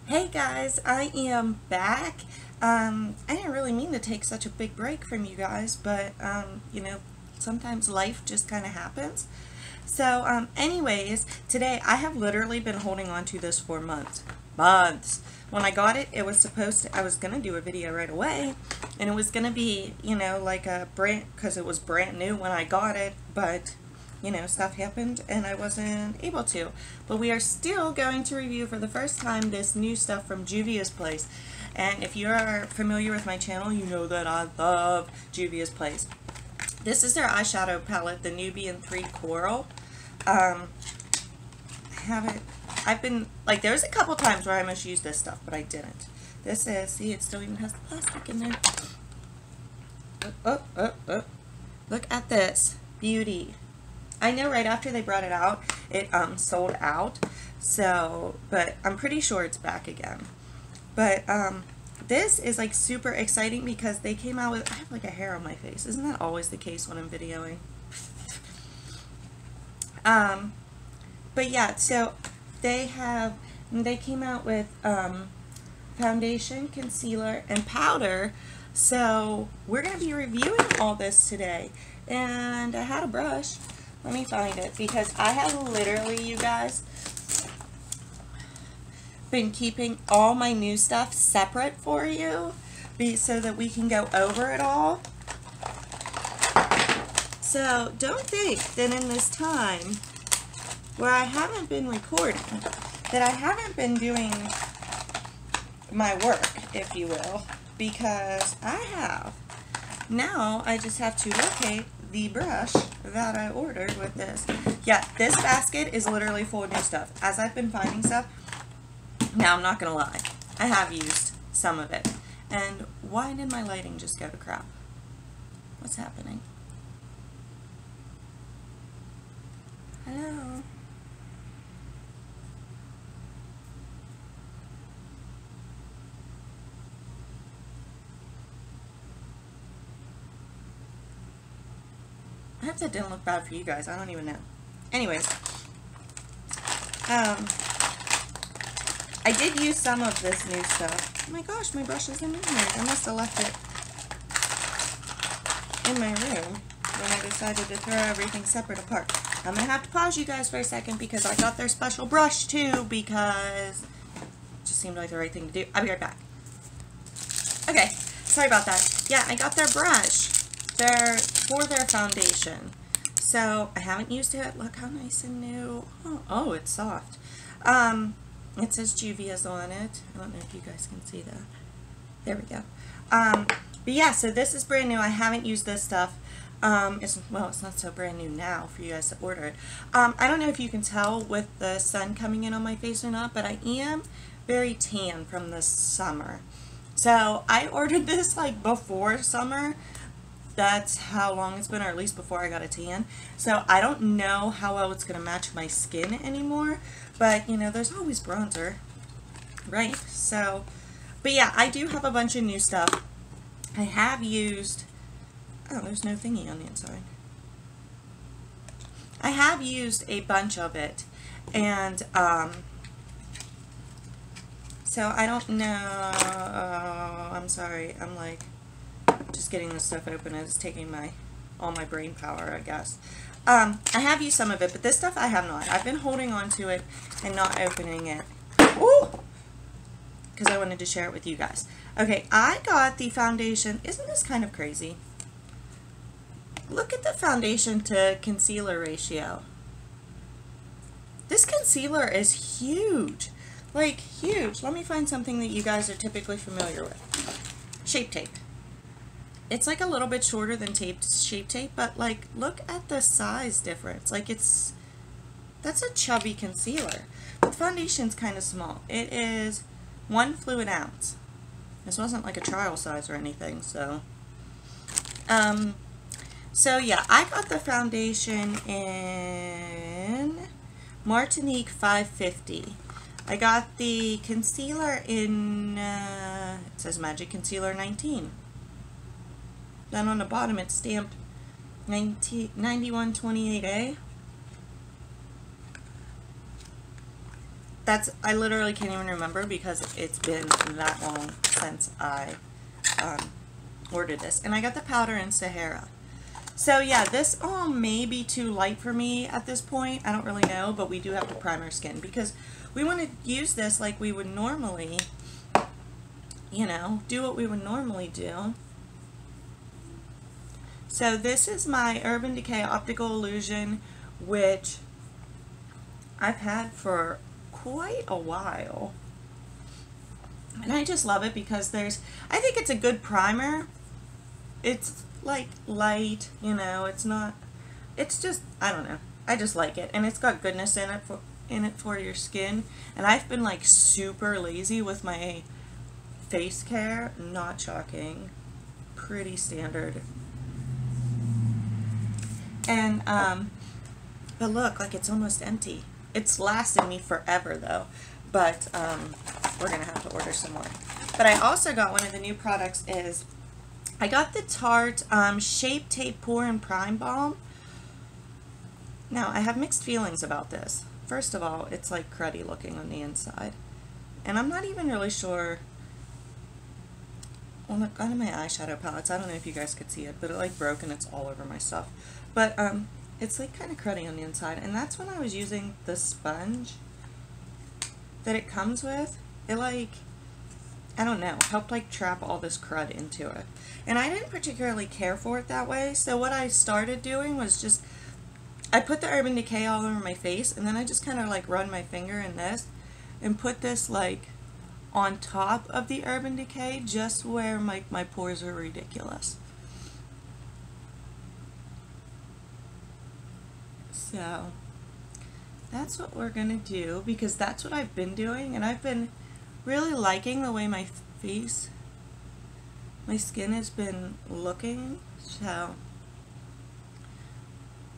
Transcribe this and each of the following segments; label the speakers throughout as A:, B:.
A: Hey guys, I am back. I didn't really mean to take such a big break from you guys, but sometimes life just kind of happens. So, anyways, today I have literally been holding on to this for months. Months. When I got it, I was gonna do a video right away, and it was gonna be, like a brand, because it was brand new when I got it, but stuff happened and I wasn't able to. But we are still going to review for the first time this new stuff from Juvia's Place. And if you are familiar with my channel, you know that I love Juvia's Place. This is their eyeshadow palette, the Nubian 3 Coral. I've been, like, there's a couple times where I must use this stuff, but I didn't. This is, see, it still even has the plastic in there. Oh. Look at this beauty. I know right after they brought it out, it sold out. So, but I'm pretty sure it's back again. But this is like super exciting because they came out with, I have like a hair on my face. Isn't that always the case when I'm videoing? But yeah, so they came out with foundation, concealer, and powder. So we're going to be reviewing all this today. And I had a brush. Let me find it, because I have literally, you guys, been keeping all my new stuff separate for you so that we can go over it all. So don't think that in this time where I haven't been recording, that I haven't been doing my work, if you will, because I have. Now I just have to locate the brush that I ordered with this. Yeah, this basket is literally full of new stuff. As I've been finding stuff, now I'm not gonna lie, I have used some of it. And why did my lighting just go to crap? What's happening? Hello? I hope that didn't look bad for you guys. I don't even know. Anyways, I did use some of this new stuff. Oh my gosh, my brush isn't in here. I must have left it in my room when I decided to throw everything separate apart. I'm going to have to pause you guys for a second because I got their special brush too, because it just seemed like the right thing to do. I'll be right back. Okay, sorry about that. Yeah, I got their brush. For their foundation. So I haven't used it. Look how nice and new. Oh, it's soft. It says Juvia's on it. I don't know if you guys can see that. There we go. But yeah, so this is brand new. I haven't used this stuff. It's not so brand new now for you guys to order it. I don't know if you can tell with the sun coming in on my face or not, but I am very tan from this summer. So I ordered this like before summer. That's how long it's been, or at least before I got a tan. So I don't know how well it's going to match my skin anymore. But, there's always bronzer, right? So, but yeah, I do have a bunch of new stuff. I have used, oh, there's no thingy on the inside. I have used a bunch of it. And, so I don't know, I'm sorry, I'm like, just getting this stuff open is taking all my brain power, I guess. I have used some of it, but this stuff I have not. I've been holding on to it and not opening it. Ooh! Because I wanted to share it with you guys. Okay, I got the foundation. Isn't this kind of crazy? Look at the foundation to concealer ratio. This concealer is huge. Like, huge. Let me find something that you guys are typically familiar with. Shape Tape. It's like a little bit shorter than Shape Tape, but like, look at the size difference. Like, that's a chubby concealer. The foundation's kind of small. It is 1 fluid ounce. This wasn't like a trial size or anything, so. So yeah, I got the foundation in Martinique 550. I got the concealer in, it says Magic Concealer 19. Then on the bottom it's stamped 9128A. I literally can't even remember because it's been that long since I ordered this. And I got the powder in Sahara. So yeah, this may be too light for me at this point. I don't really know, but we do have to prime our skin because we want to use this like we would normally, you know, do what we would normally do. So this is my Urban Decay Optical Illusion, which I've had for quite a while. And I just love it because I think it's a good primer. It's like light, you know, it's just, I don't know. I just like it. And it's got goodness in it for your skin. And I've been like super lazy with my face care. Not shocking. Pretty standard. And, but look, like it's almost empty. It's lasted me forever though. But, we're going to have to order some more. But I also got one of the new products is, I got the Tarte Shape Tape Pore and Prime Balm. Now, I have mixed feelings about this. First of all, it's like cruddy looking on the inside. And I'm not even really sure. Well, look, on my eyeshadow palettes, I don't know if you guys could see it, but it like broke and it's all over my stuff. But it's like kind of cruddy on the inside. And that's when I was using the sponge that it comes with. It like, I don't know, helped like trap all this crud into it. And I didn't particularly care for it that way, so what I started doing was just, I put the Urban Decay all over my face, and then I just kind of like run my finger in this, and put this like on top of the Urban Decay, just where my pores are ridiculous. So, that's what we're gonna do, because that's what I've been doing, and I've been really liking the way my skin has been looking. So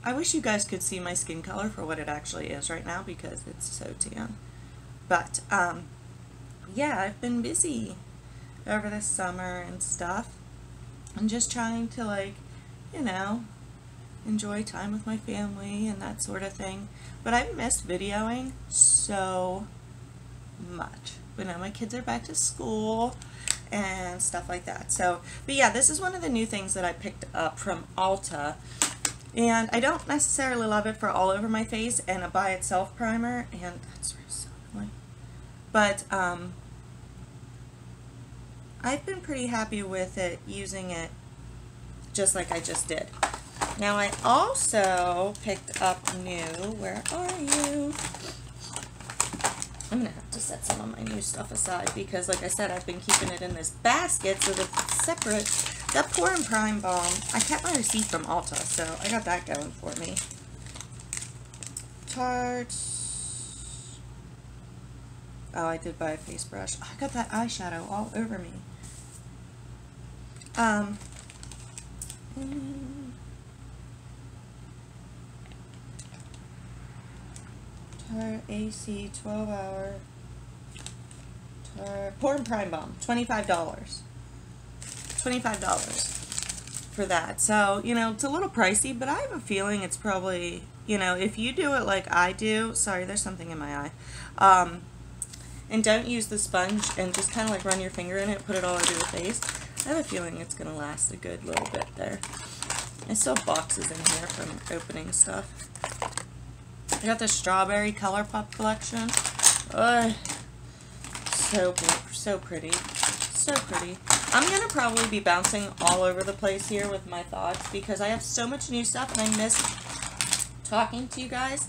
A: I wish you guys could see my skin color for what it actually is right now because it's so tan. But yeah, I've been busy over the summer and stuff. I'm just trying to, like, you know, enjoy time with my family and that sort of thing. But I missed videoing so much. But now my kids are back to school and stuff like that. So, but yeah, this is one of the new things that I picked up from Ulta. And I don't necessarily love it for all over my face and a by itself primer. And that's so annoying. But I've been pretty happy with it, using it just like I just did. Now I also picked up new, where are you? I'm going to have to set some of my new stuff aside because, like I said, I've been keeping it in this basket so that it's separate. That Pore and Prime Balm, I kept my receipt from Ulta, so I got that going for me. Tarte. Oh, I did buy a face brush. Oh, I got that eyeshadow all over me. Tarte AC 12-hour Tarte Pore and Prime Balm, $25. $25 for that. So, you know, it's a little pricey, but I have a feeling it's probably, you know, if you do it like I do, sorry, there's something in my eye, and don't use the sponge and just kind of like run your finger in it, put it all over your face, I have a feeling it's going to last a good little bit there. I still have boxes in here from opening stuff. I got the Strawberry ColourPop collection. So pretty. So pretty. I'm going to probably be bouncing all over the place here with my thoughts because I have so much new stuff and I miss talking to you guys.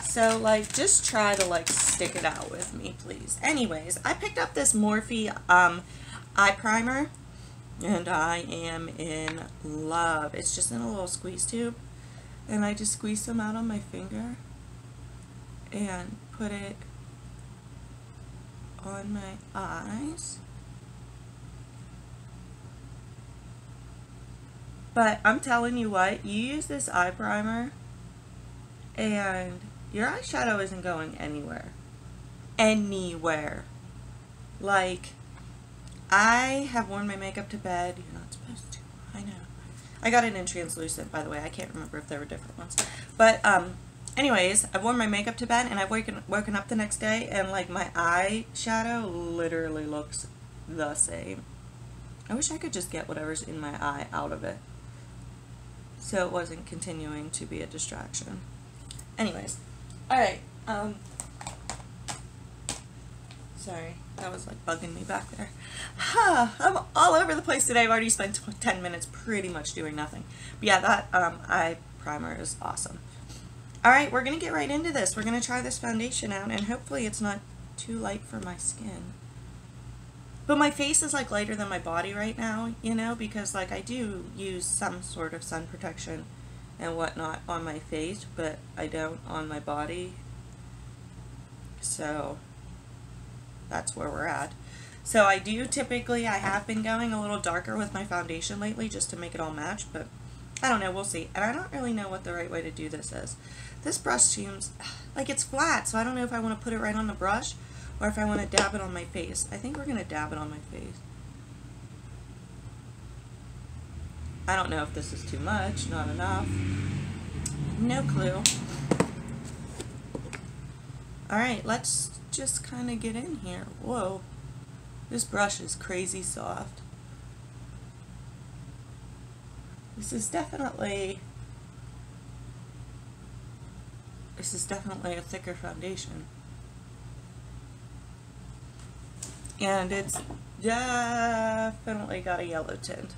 A: So, like, just try to, like, stick it out with me, please. Anyways, I picked up this Morphe eye primer and I am in love. It's just in a little squeeze tube and I just squeeze some out on my finger and put it on my eyes. But I'm telling you what, you use this eye primer and your eyeshadow isn't going anywhere. Anywhere. Like, I have worn my makeup to bed. You're not supposed to. I know. I got it in translucent, by the way. I can't remember if there were different ones. But Anyways, I've worn my makeup to bed and I've woken up the next day and like my eyeshadow literally looks the same. I wish I could just get whatever's in my eye out of it so it wasn't continuing to be a distraction. Anyways, alright, sorry, that was like bugging me back there. I'm all over the place today. I've already spent 10 minutes pretty much doing nothing. But yeah, that eye primer is awesome. Alright, we're going to get right into this. We're going to try this foundation out, and hopefully it's not too light for my skin. But my face is like lighter than my body right now, you know, because like I do use some sort of sun protection and whatnot on my face, but I don't on my body. So that's where we're at. So I have been going a little darker with my foundation lately just to make it all match, but I don't know, we'll see. And I don't really know what the right way to do this is. This brush seems like it's flat, so I don't know if I want to put it right on the brush or if I want to dab it on my face. I think we're going to dab it on my face. I don't know if this is too much, not enough. No clue. Alright, let's just kind of get in here. Whoa. This brush is crazy soft. This is definitely a thicker foundation. And it's definitely got a yellow tint.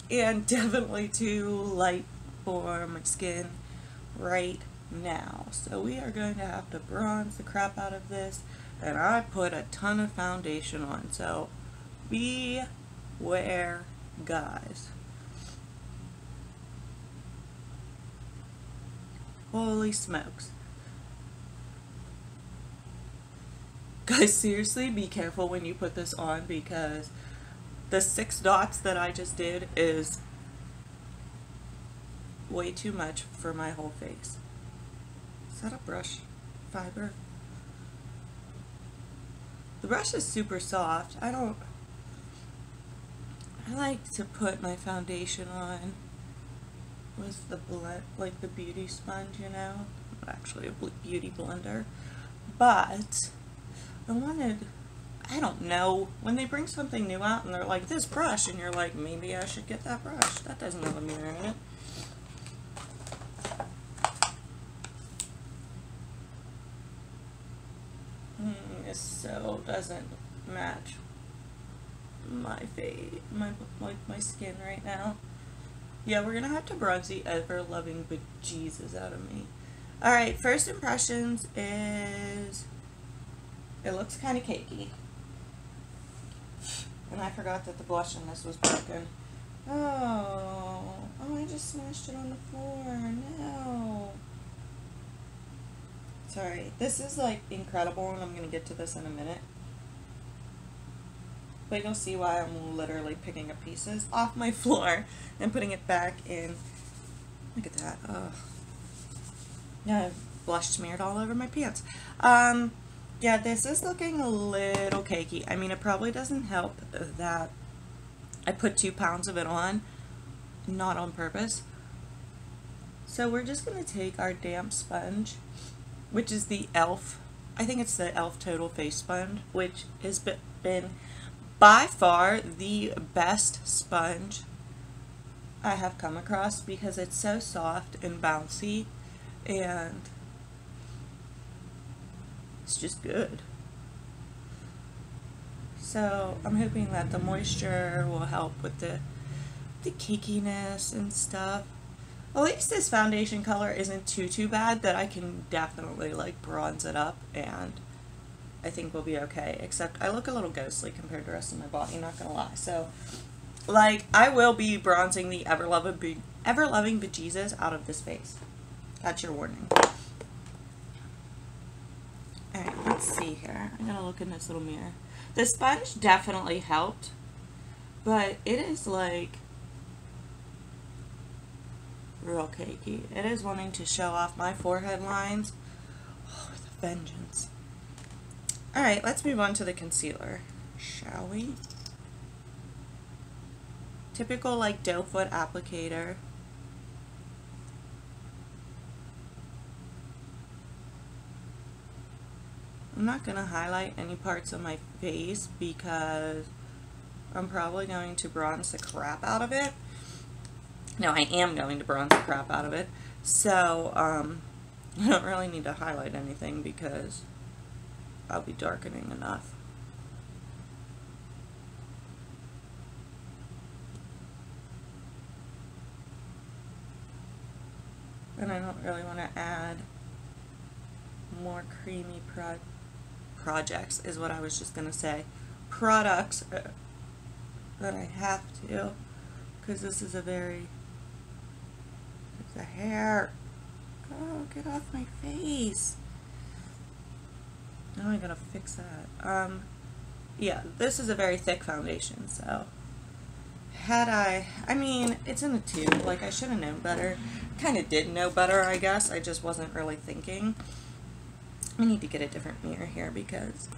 A: And definitely too light for my skin right now. So we are going to have to bronze the crap out of this. And I put a ton of foundation on. So beware, guys. Holy smokes. Guys, seriously, be careful when you put this on because the 6 dots that I just did is way too much for my whole face. Is that a brush fiber? The brush is super soft. I like to put my foundation on with the blend, like the beauty sponge, you know, not actually a beauty blender, but I don't know, when they bring something new out and they're like, this brush, and you're like, maybe I should get that brush. That doesn't have a mirror in it. This so doesn't match my face, my skin right now. Yeah, we're gonna have to bronze the ever-loving bejesus out of me. Alright, first impressions is it looks kind of cakey. And I forgot that the blush in this was broken. Oh, I just smashed it on the floor. No. Sorry. This is like incredible, and I'm going to get to this in a minute. But you'll see why I'm literally picking up pieces off my floor and putting it back in. Look at that. Ugh. Yeah, blush smeared all over my pants. Yeah, this is looking a little cakey. I mean, it probably doesn't help that I put 2 pounds of it on, not on purpose. So we're just going to take our damp sponge, which is the e.l.f. I think it's the e.l.f. Total Face Sponge, which has been by far the best sponge I have come across because it's so soft and bouncy, and it's just good. So I'm hoping that the moisture will help with the cakiness and stuff. At least this foundation color isn't too bad that I can definitely like bronze it up, and I think we'll be okay. Except I look a little ghostly compared to the rest of my body, not gonna lie. So like I will be bronzing the ever-loving bejesus out of this face. That's your warning. Alright, let's see here. I'm gonna look in this little mirror. The sponge definitely helped, but it is like real cakey. It is wanting to show off my forehead lines with a vengeance. Alright, let's move on to the concealer, shall we? Typical like doe foot applicator. I'm not going to highlight any parts of my face because I'm probably going to bronze the crap out of it. No, I am going to bronze the crap out of it. So, I don't really need to highlight anything because I'll be darkening enough. And I don't really want to add more creamy projects, is what I was just going to say. Products that I have to, because this is a very, the hair. Oh, get off my face. Now I gotta fix that. Yeah, this is a very thick foundation, so had I mean, it's in a tube, like I should have known better. Kind of did know better, I guess. I just wasn't really thinking. I need to get a different mirror here because...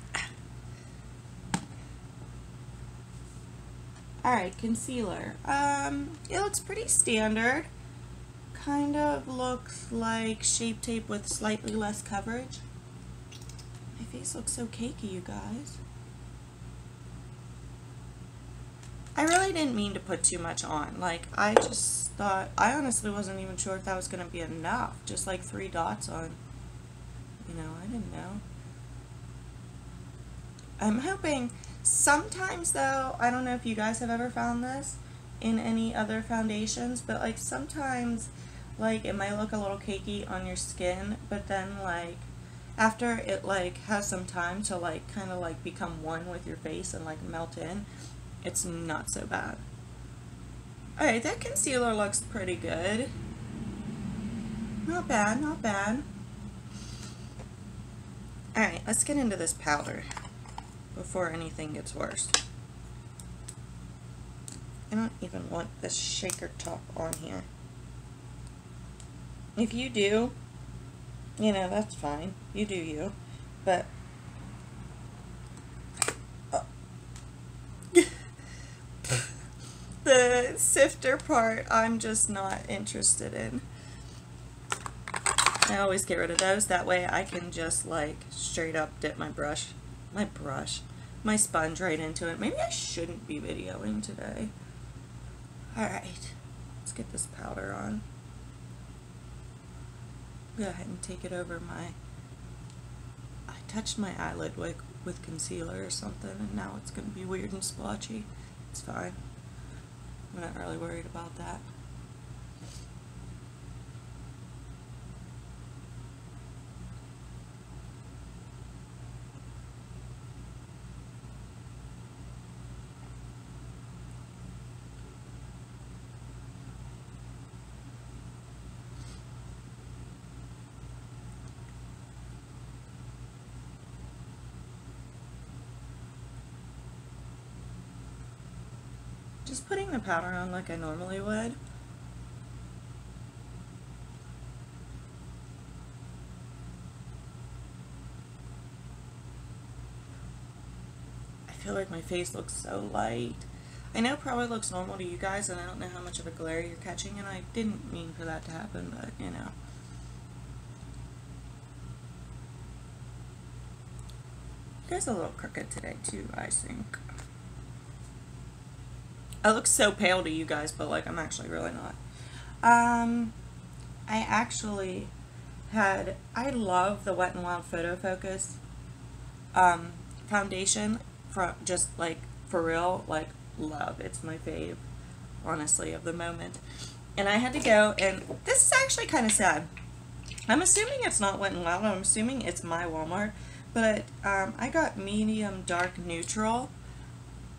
A: Alright, concealer. It looks pretty standard. Kind of looks like Shape Tape with slightly less coverage. My face looks so cakey, you guys. I really didn't mean to put too much on. Like, I just thought, I honestly wasn't even sure if that was going to be enough. Just like 3 dots on, you know, I didn't know. I'm hoping, sometimes though, I don't know if you guys have ever found this in any other foundations, but like sometimes, like it might look a little cakey on your skin, but then like after it like has some time to like kind of like become one with your face and like melt in, it's not so bad. Alright, that concealer looks pretty good. Not bad, not bad. Alright, let's get into this powder before anything gets worse. I don't even want this shaker top on here. If you do, you know, that's fine. You do you. But the sifter part, I'm just not interested in. I always get rid of those. That way I can just like straight up dip my sponge right into it. Maybe I shouldn't be videoing today. Alright, let's get this powder on. Go ahead and take it over my... I touched my eyelid with concealer or something, and now it's going to be weird and splotchy. It's fine. I'm not really worried about that. Just putting the powder on like I normally would. I feel like my face looks so light. I know it probably looks normal to you guys, and I don't know how much of a glare you're catching, and I didn't mean for that to happen, but you know. You guys are a little crooked today too, I think. I look so pale to you guys, but like I'm actually really not. I actually had, I love the Wet n Wild Photo Focus foundation, from just like for real, like love. It's my fave, honestly, of the moment. And I had to go, and this is actually kind of sad. I'm assuming it's not Wet n Wild. I'm assuming it's my Walmart, but I got medium dark neutral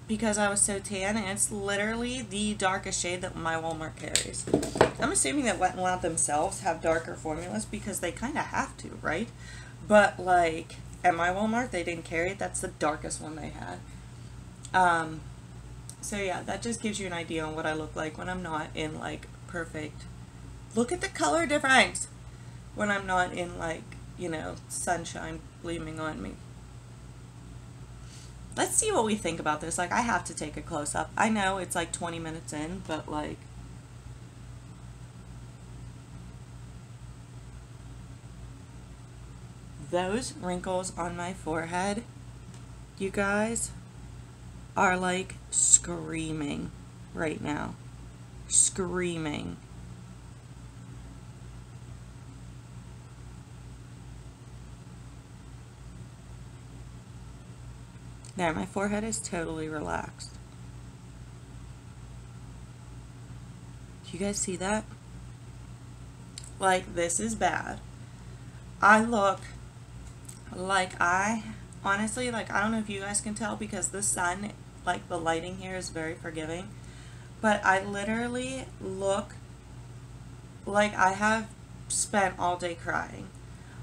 A: because I was so tan, and it's literally the darkest shade that my Walmart carries. I'm assuming that Wet n Wild themselves have darker formulas because they kind of have to, right? But like at my Walmart, they didn't carry it. That's the darkest one they had. So yeah, that just gives you an idea on what I look like when I'm not in like perfect. Look at the color difference when I'm not in like, you know, sunshine gleaming on me. Let's see what we think about this. Like, I have to take a close-up. I know it's like 20 minutes in, but like... those wrinkles on my forehead, you guys, are like screaming right now. Screaming. There, my forehead is totally relaxed. Do you guys see that? Like, this is bad. I look like honestly, like, I don't know if you guys can tell because the sun, like, the lighting here is very forgiving, but I literally look like I have spent all day crying.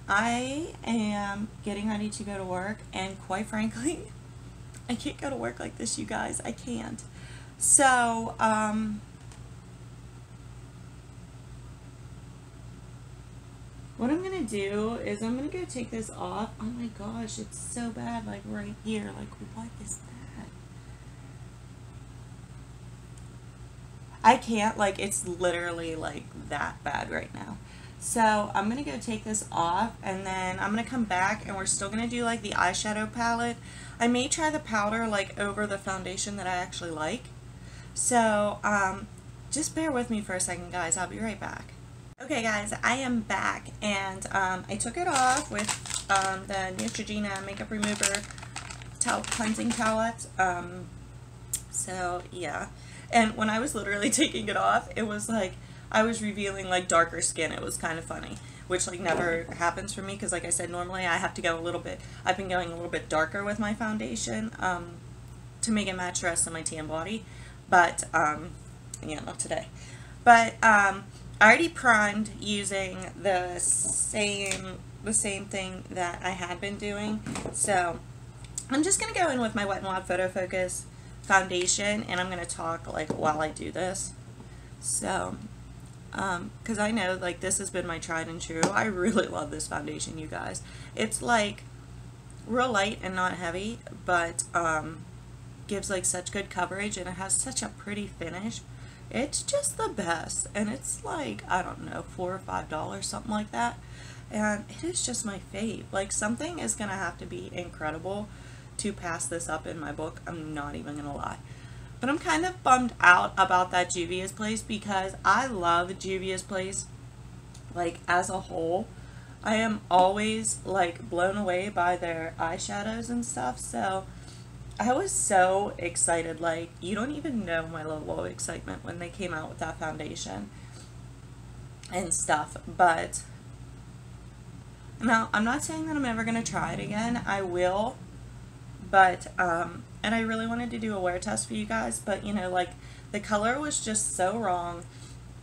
A: I am getting ready to go to work, and quite frankly, I can't go to work like this, you guys. I can't. So, what I'm going to do is I'm going to go take this off. Oh my gosh, it's so bad, like right here. Like, what is that? I can't, like, it's literally like that bad right now. So I'm going to go take this off, and then I'm going to come back, and we're still going to do like the eyeshadow palette. I may try the powder like over the foundation that I actually like. So just bear with me for a second, guys. I'll be right back. Okay, guys, I am back, and I took it off with the Neutrogena makeup remover cleansing palette. So yeah, and when I was literally taking it off, it was like I was revealing like darker skin. It was kind of funny, which like never happens for me because, like I said, normally I have to go a little bit, I've been going a little bit darker with my foundation to make it match the rest of my tan body, but yeah, not today. But I already primed using the same thing that I had been doing, so I'm just going to go in with my Wet n Wild Photo Focus foundation, and I'm going to talk like while I do this. So because I know like this has been my tried and true. I really love this foundation, you guys. It's like real light and not heavy, but gives like such good coverage, and it has such a pretty finish. It's just the best, and it's like, I don't know, $4 or $5, something like that, and it is just my fave. Like, something is gonna have to be incredible to pass this up in my book. I'm not even gonna lie. But I'm kind of bummed out about that Juvia's Place because I love Juvia's Place, like, as a whole. I am always, like, blown away by their eyeshadows and stuff, so I was so excited. Like, you don't even know my level of excitement when they came out with that foundation and stuff. But now, I'm not saying that I'm ever going to try it again. I will, but and I really wanted to do a wear test for you guys, but you know, like, the color was just so wrong.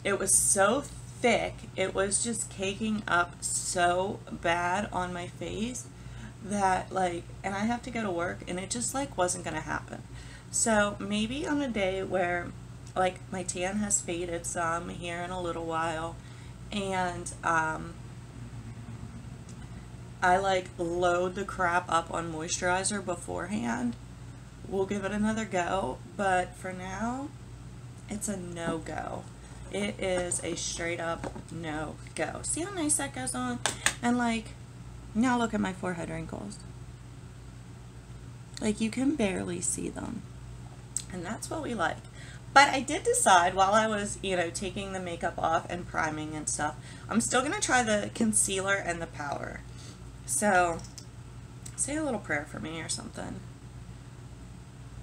A: It was so thick. It was just caking up so bad on my face that, like, and I have to go to work, and it just like wasn't gonna happen. So maybe on a day where like my tan has faded some here in a little while, and I like load the crap up on moisturizer beforehand, we'll give it another go. But for now, it's a no-go. It is a straight up no-go. See how nice that goes on? And like, now look at my forehead wrinkles. Like, you can barely see them. And that's what we like. But I did decide while I was, you know, taking the makeup off and priming and stuff, I'm still going to try the concealer and the powder. So, say a little prayer for me or something.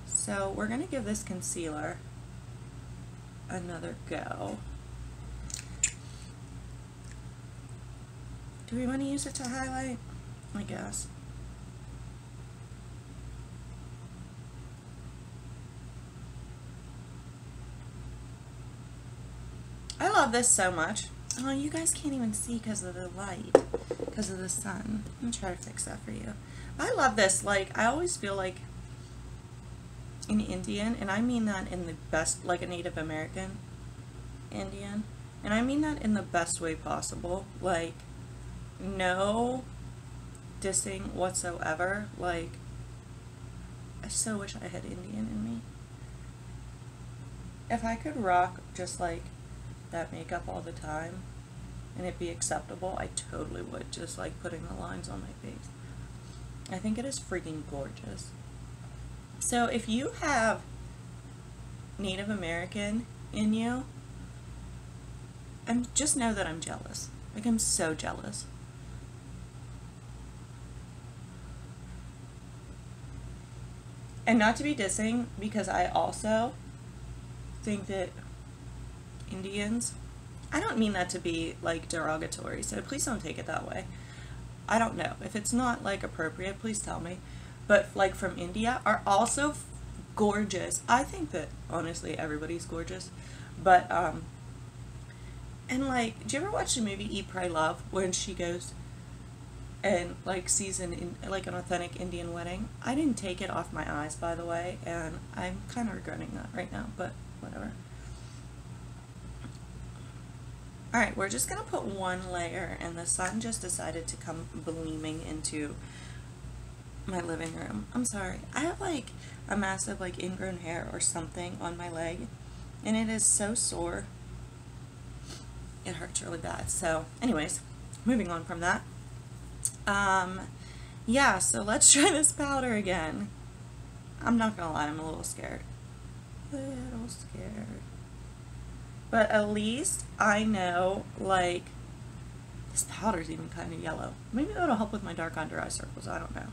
A: So, we're going to give this concealer another go. Do we want to use it to highlight? I guess. I love this so much. Oh, you guys can't even see because of the light, because of the sun. I'm going to try to fix that for you. I love this. Like, I always feel like an Indian, and I mean that in the best, like a Native American Indian, and I mean that in the best way possible. Like, no dissing whatsoever. Like, I so wish I had Indian in me. If I could rock just like that makeup all the time, and it be acceptable, I totally would, just like putting the lines on my face. I think it is freaking gorgeous. So if you have Native American in you, just know that I'm jealous. Like, I'm so jealous. And not to be dissing, because I also think that Indians, I don't mean that to be like derogatory, so please don't take it that way. I don't know. If it's not like appropriate, please tell me. But like from India are also gorgeous. I think that honestly everybody's gorgeous. But and like, do you ever watch the movie Eat, Pray, Love, when she goes and like sees like an authentic Indian wedding? I didn't take it off my eyes, by the way, and I'm kind of regretting that right now, but whatever. Alright, we're just going to put one layer, and the sun just decided to come gleaming into my living room. I'm sorry. I have like a massive like ingrown hair or something on my leg, and it is so sore. It hurts really bad. So anyways, moving on from that. Yeah, so let's try this powder again. I'm not going to lie, I'm a little scared. But at least I know, like, this powder's even kind of yellow. Maybe that'll help with my dark under eye circles, I don't know.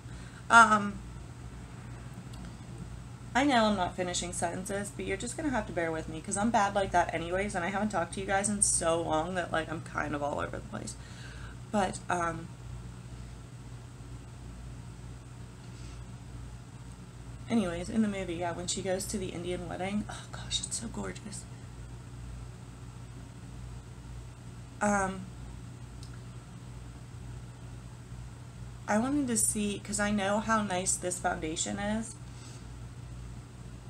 A: I know I'm not finishing sentences, but you're just going to have to bear with me, because I'm bad like that anyways, and I haven't talked to you guys in so long that, like, I'm kind of all over the place. But, anyways, in the movie, yeah, when she goes to the Indian wedding, oh gosh, it's so gorgeous. I wanted to see, because I know how nice this foundation is,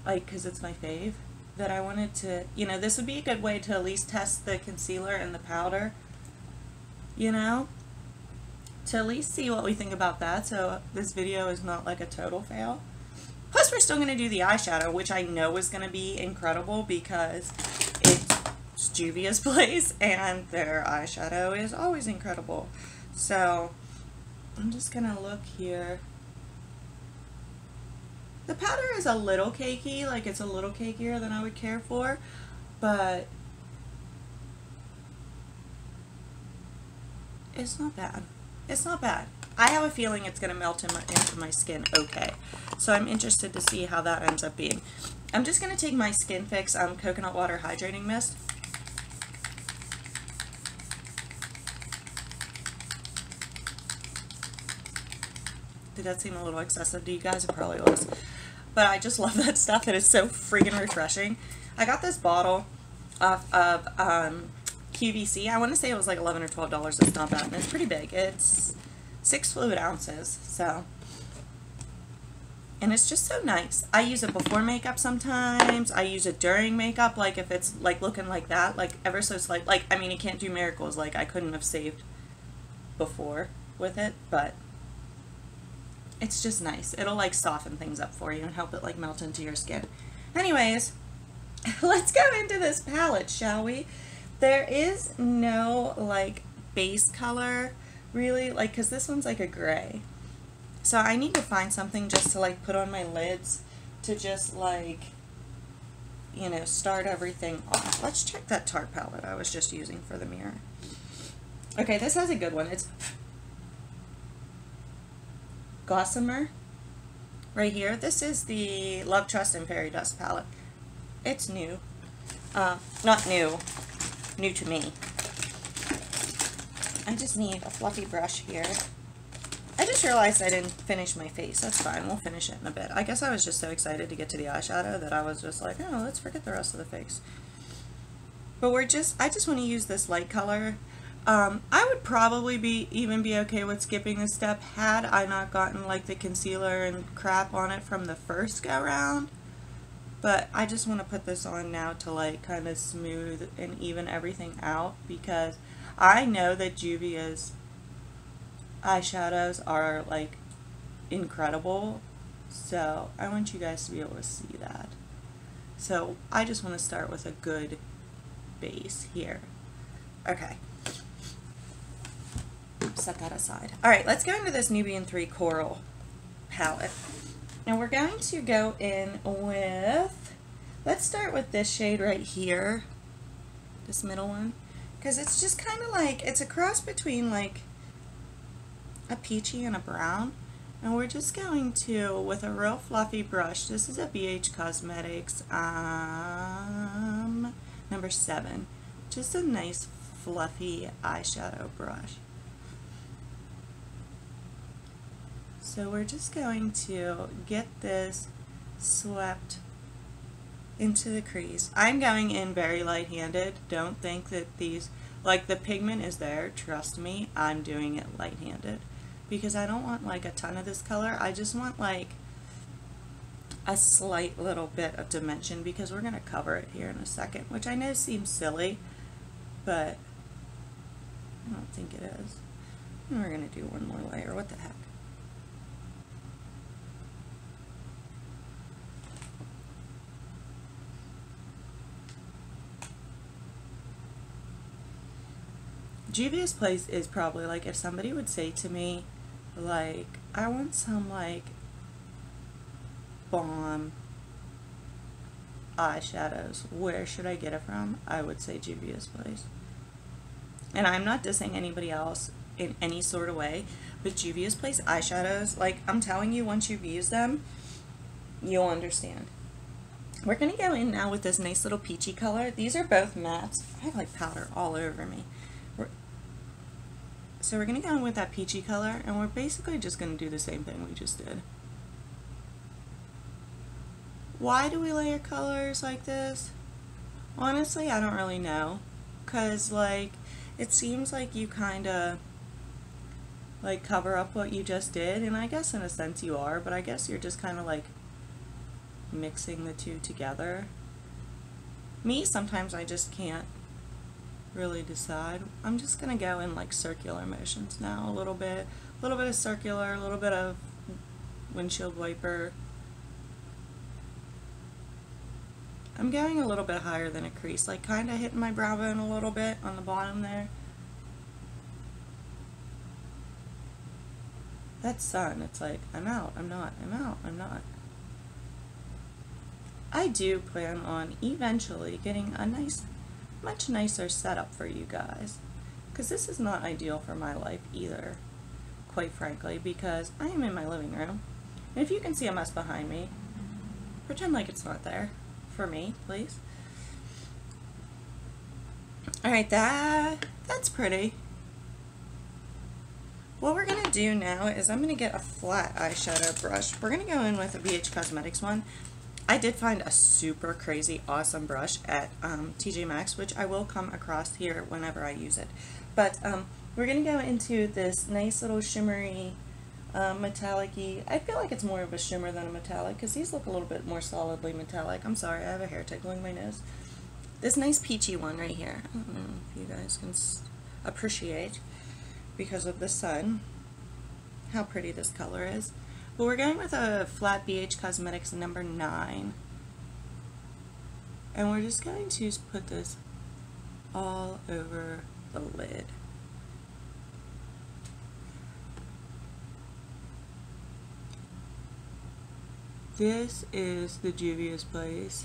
A: like, because it's my fave, that I wanted to, you know, this would be a good way to at least test the concealer and the powder, you know, to at least see what we think about that, so this video is not like a total fail. Plus, we're still going to do the eyeshadow, which I know is going to be incredible, because it's Juvia's place, and their eyeshadow is always incredible. So, I'm just going to look here. The powder is a little cakey, like it's a little cakier than I would care for, but it's not bad. It's not bad. I have a feeling it's going to melt into my skin okay. So I'm interested to see how that ends up being. I'm just going to take my Skin Fix Coconut Water Hydrating Mist. Did that seem a little excessive to you guys? It probably was. But I just love that stuff. It is so freaking refreshing. I got this bottle off of QVC. I want to say it was like $11 or $12. It's not bad. And it's pretty big. It's 6 fluid ounces. So, and it's just so nice. I use it before makeup sometimes. I use it during makeup. Like if it's like looking like that. Like ever so slight. Like, I mean, it can't do miracles. Like I couldn't have saved before with it. But it's just nice. It'll like soften things up for you and help it like melt into your skin. Anyways, let's go into this palette, shall we? There is no like base color really, like, because this one's like a gray. So I need to find something just to like put on my lids to just like, you know, start everything off. Let's check that Tarte palette I was just using for the mirror. Okay, this has a good one. It's Gossamer right here. This is the Love, Trust, and Fairy Dust palette. It's new. Not new. New to me. I just need a fluffy brush here. I just realized I didn't finish my face. That's fine. We'll finish it in a bit. I guess I was just so excited to get to the eyeshadow that I was just like, oh, let's forget the rest of the face. But I just want to use this light color. I would probably even be okay with skipping this step had I not gotten like the concealer and crap on it from the first go round. But I just want to put this on now to like kind of smooth and even everything out, because I know that Juvia's eyeshadows are like incredible, so I want you guys to be able to see that. So I just want to start with a good base here. Okay. set that aside. Alright, let's go into this Nubian 3 Coral palette. And we're going to go in with, let's start with this shade right here, this middle one, because it's just kind of like, it's a cross between like a peachy and a brown. And we're just going to, with a real fluffy brush, this is a BH Cosmetics number 7, just a nice fluffy eyeshadow brush. So we're just going to get this swept into the crease. I'm going in very light-handed. Don't think that these, like the pigment is there, trust me, I'm doing it light-handed. Because I don't want like a ton of this color, I just want like a slight little bit of dimension because we're going to cover it here in a second, which I know seems silly, but I don't think it is. And we're going to do one more layer, what the heck. Juvia's Place is probably like if somebody would say to me, like, I want some like bomb eyeshadows, where should I get it from? I would say Juvia's Place. And I'm not dissing anybody else in any sort of way, but Juvia's Place eyeshadows, like I'm telling you, once you've used them, you'll understand. We're going to go in now with this nice little peachy color. These are both mattes. I have like powder all over me. So we're going to go in with that peachy color, and we're basically just going to do the same thing we just did. Why do we layer colors like this? Honestly, I don't really know. Because, like, it seems like you kind of, like, cover up what you just did, and I guess in a sense you are, but I guess you're just kind of, like, mixing the two together. Me, sometimes I just can't really decide. I'm just gonna go in like circular motions now, a little bit of circular, a little bit of windshield wiper. I'm going a little bit higher than a crease, like kind of hitting my brow bone a little bit on the bottom there. That's sun. It's like I'm out, I'm not, I'm out, I'm not. I do plan on eventually getting a much nicer setup for you guys, because this is not ideal for my life either, quite frankly, because I am in my living room, and if you can see a mess behind me, pretend like it's not there for me, please. Alright, that's pretty. What we're going to do now is I'm going to get a flat eyeshadow brush. We're going to go in with a BH Cosmetics one. I did find a super crazy awesome brush at TJ Maxx, which I will come across here whenever I use it. But we're going to go into this nice little shimmery metallic-y. I feel like it's more of a shimmer than a metallic because these look a little bit more solidly metallic. I'm sorry, I have a hair tickling my nose. This nice peachy one right here. I don't know if you guys can appreciate, because of the sun, how pretty this color is. But we're going with a flat BH Cosmetics number 9. And we're just going to put this all over the lid. This is the Juvia's Place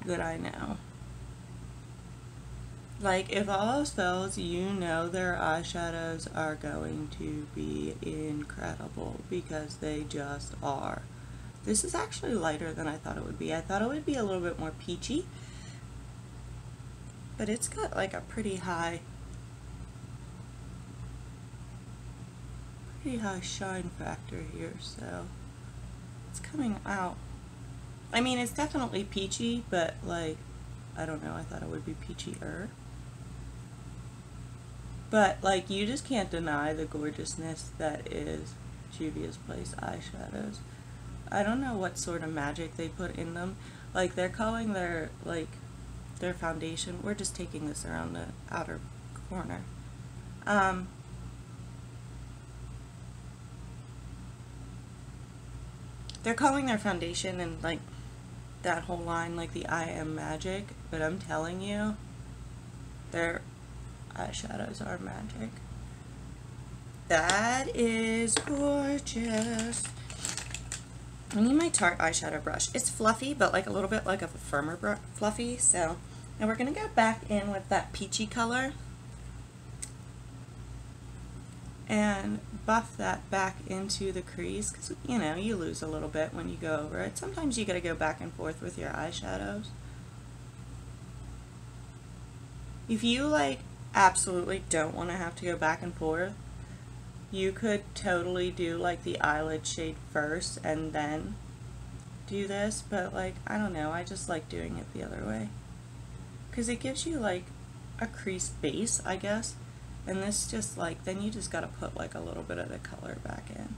A: that I know. Like, if all else fails, you know their eyeshadows are going to be incredible, because they just are. This is actually lighter than I thought it would be. I thought it would be a little bit more peachy, but it's got like a pretty high shine factor here, so it's coming out. I mean, it's definitely peachy, but like, I don't know, I thought it would be peachier. But, like, you just can't deny the gorgeousness that is Juvia's Place eyeshadows. I don't know what sort of magic they put in them. Like, they're calling their, like, their foundation. We're just taking this around the outer corner. They're calling their foundation and, like, that whole line, like, the I am magic. But I'm telling you, they're eyeshadows are magic. That is gorgeous. I need my Tarte eyeshadow brush. It's fluffy, but like a little bit like of a firmer fluffy. So now we're going to go back in with that peachy color and buff that back into the crease, because you know, you lose a little bit when you go over it. Sometimes you got to go back and forth with your eyeshadows. If you like absolutely don't want to have to go back and forth, you could totally do like the eyelid shade first and then do this, but like, I don't know, I just like doing it the other way because it gives you like a crease base, I guess, and this just like, then you just got to put like a little bit of the color back in.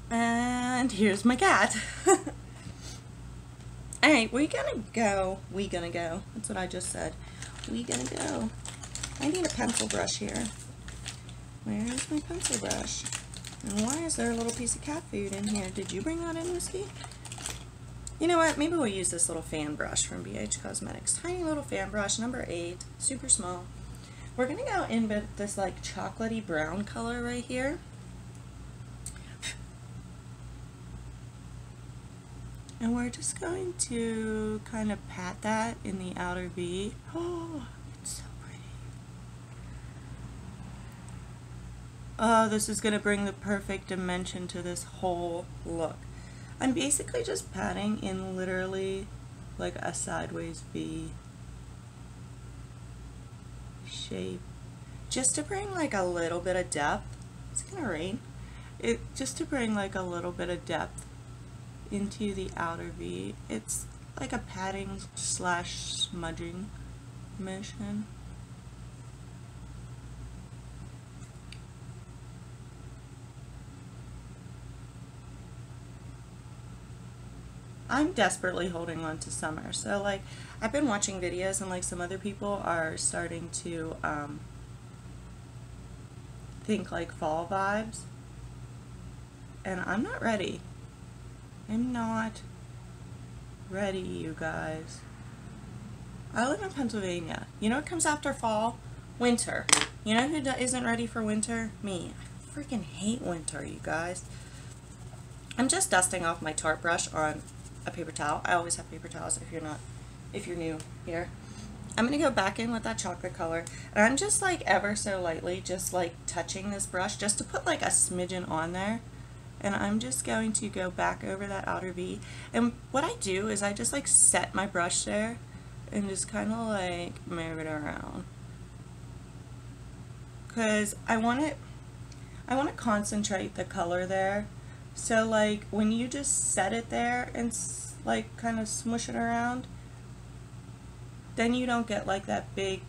A: And here's my cat. Alright, we gonna go, that's what I just said, we gonna go. I need a pencil brush here. Where is my pencil brush? And why is there a little piece of cat food in here? Did you bring that in, Whiskey? You know what, maybe we'll use this little fan brush from BH Cosmetics. Tiny little fan brush, number 8, super small. We're gonna go in with this like chocolatey brown color right here. And we're just going to kind of pat that in the outer V. Oh, it's so pretty. Oh, this is going to bring the perfect dimension to this whole look. I'm basically just patting in literally like a sideways V shape. Just to bring like a little bit of depth. It's going to rain. Just to bring like a little bit of depth into the outer V. It's like a patting slash smudging motion. I'm desperately holding on to summer. So like, I've been watching videos and like some other people are starting to think like fall vibes. And I'm not ready. I'm not ready, you guys. I live in Pennsylvania. You know what comes after fall? Winter. You know who isn't ready for winter? Me. I freaking hate winter, you guys. I'm just dusting off my Tarte brush on a paper towel. I always have paper towels if you're new here. I'm gonna go back in with that chocolate color, and I'm just like ever so lightly just like touching this brush just to put like a smidgen on there. And I'm just going to go back over that outer V. And what I do is I just like set my brush there and just kind of like move it around. Because I want to concentrate the color there. So like when you just set it there and like kind of smush it around, then you don't get like that big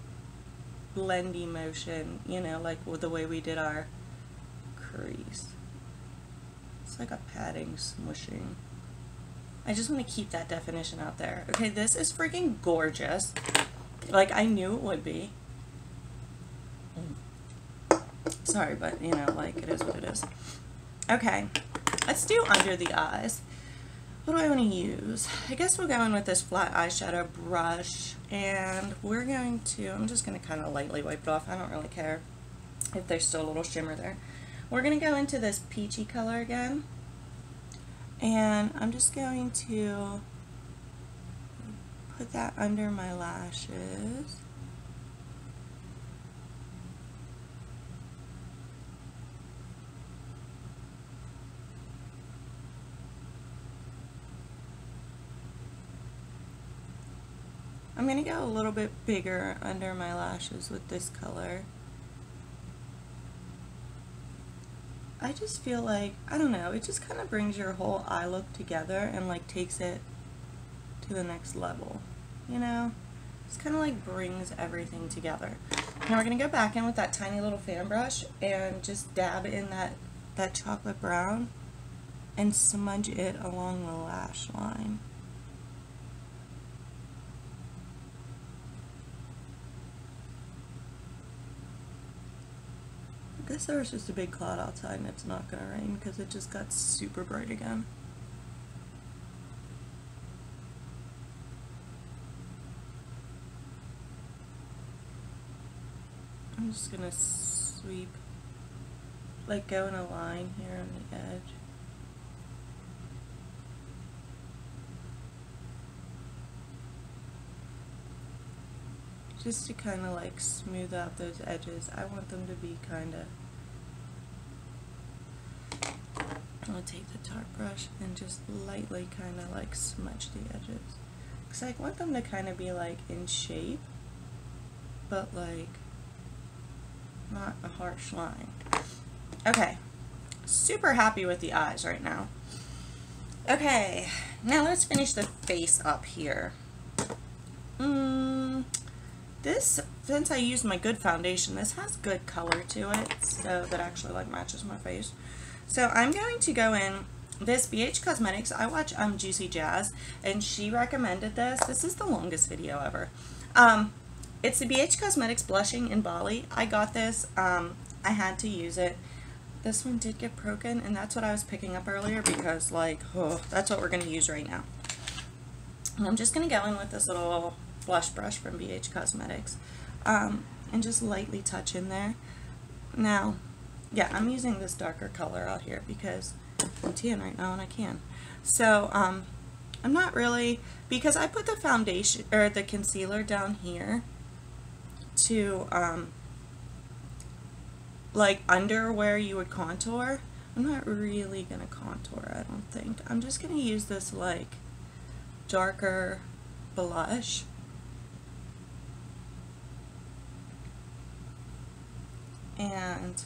A: blendy motion, you know, like with the way we did our crease. It's like a patting, smushing. I just want to keep that definition out there. Okay, this is freaking gorgeous. Like, I knew it would be. Sorry, but, you know, like, it is what it is. Okay, let's do under the eyes. What do I want to use? I guess we'll go in with this flat eyeshadow brush. And we're going to, I'm just going to kind of lightly wipe it off. I don't really care if there's still a little shimmer there. We're going to go into this peachy color again, and I'm just going to put that under my lashes. I'm going to go a little bit bigger under my lashes with this color. I just feel like, I don't know, it just kind of brings your whole eye look together and like takes it to the next level, you know? Just kind of like brings everything together. Now we're going to go back in with that tiny little fan brush and just dab in that chocolate brown and smudge it along the lash line. I guess there was just a big cloud outside and it's not going to rain because it just got super bright again. I'm just gonna sweep, like go in a line here on the edge. Just to kind of like smooth out those edges. I want them to be kind of, I'm going to take the tart brush and just lightly kind of like smudge the edges. Because I want them to kind of be like in shape, but like not a harsh line. Okay, super happy with the eyes right now. Okay, now let's finish the face up here. This, since I used my good foundation, this has good color to it, so that actually like matches my face. So I'm going to go in this BH Cosmetics. I watch Juicy Jazz, and she recommended this. This is the longest video ever. It's the BH Cosmetics Blushing in Bali. I got this. I had to use it. This one did get broken, and that's what I was picking up earlier because, like, oh, that's what we're going to use right now. And I'm just going to go in with this little blush brush from BH Cosmetics and just lightly touch in there. Now, yeah, I'm using this darker color out here because I'm tan right now and I can. So, I'm not really, because I put the foundation, or the concealer down here to, like under where you would contour. I'm not really going to contour, I don't think. I'm just going to use this, like, darker blush. And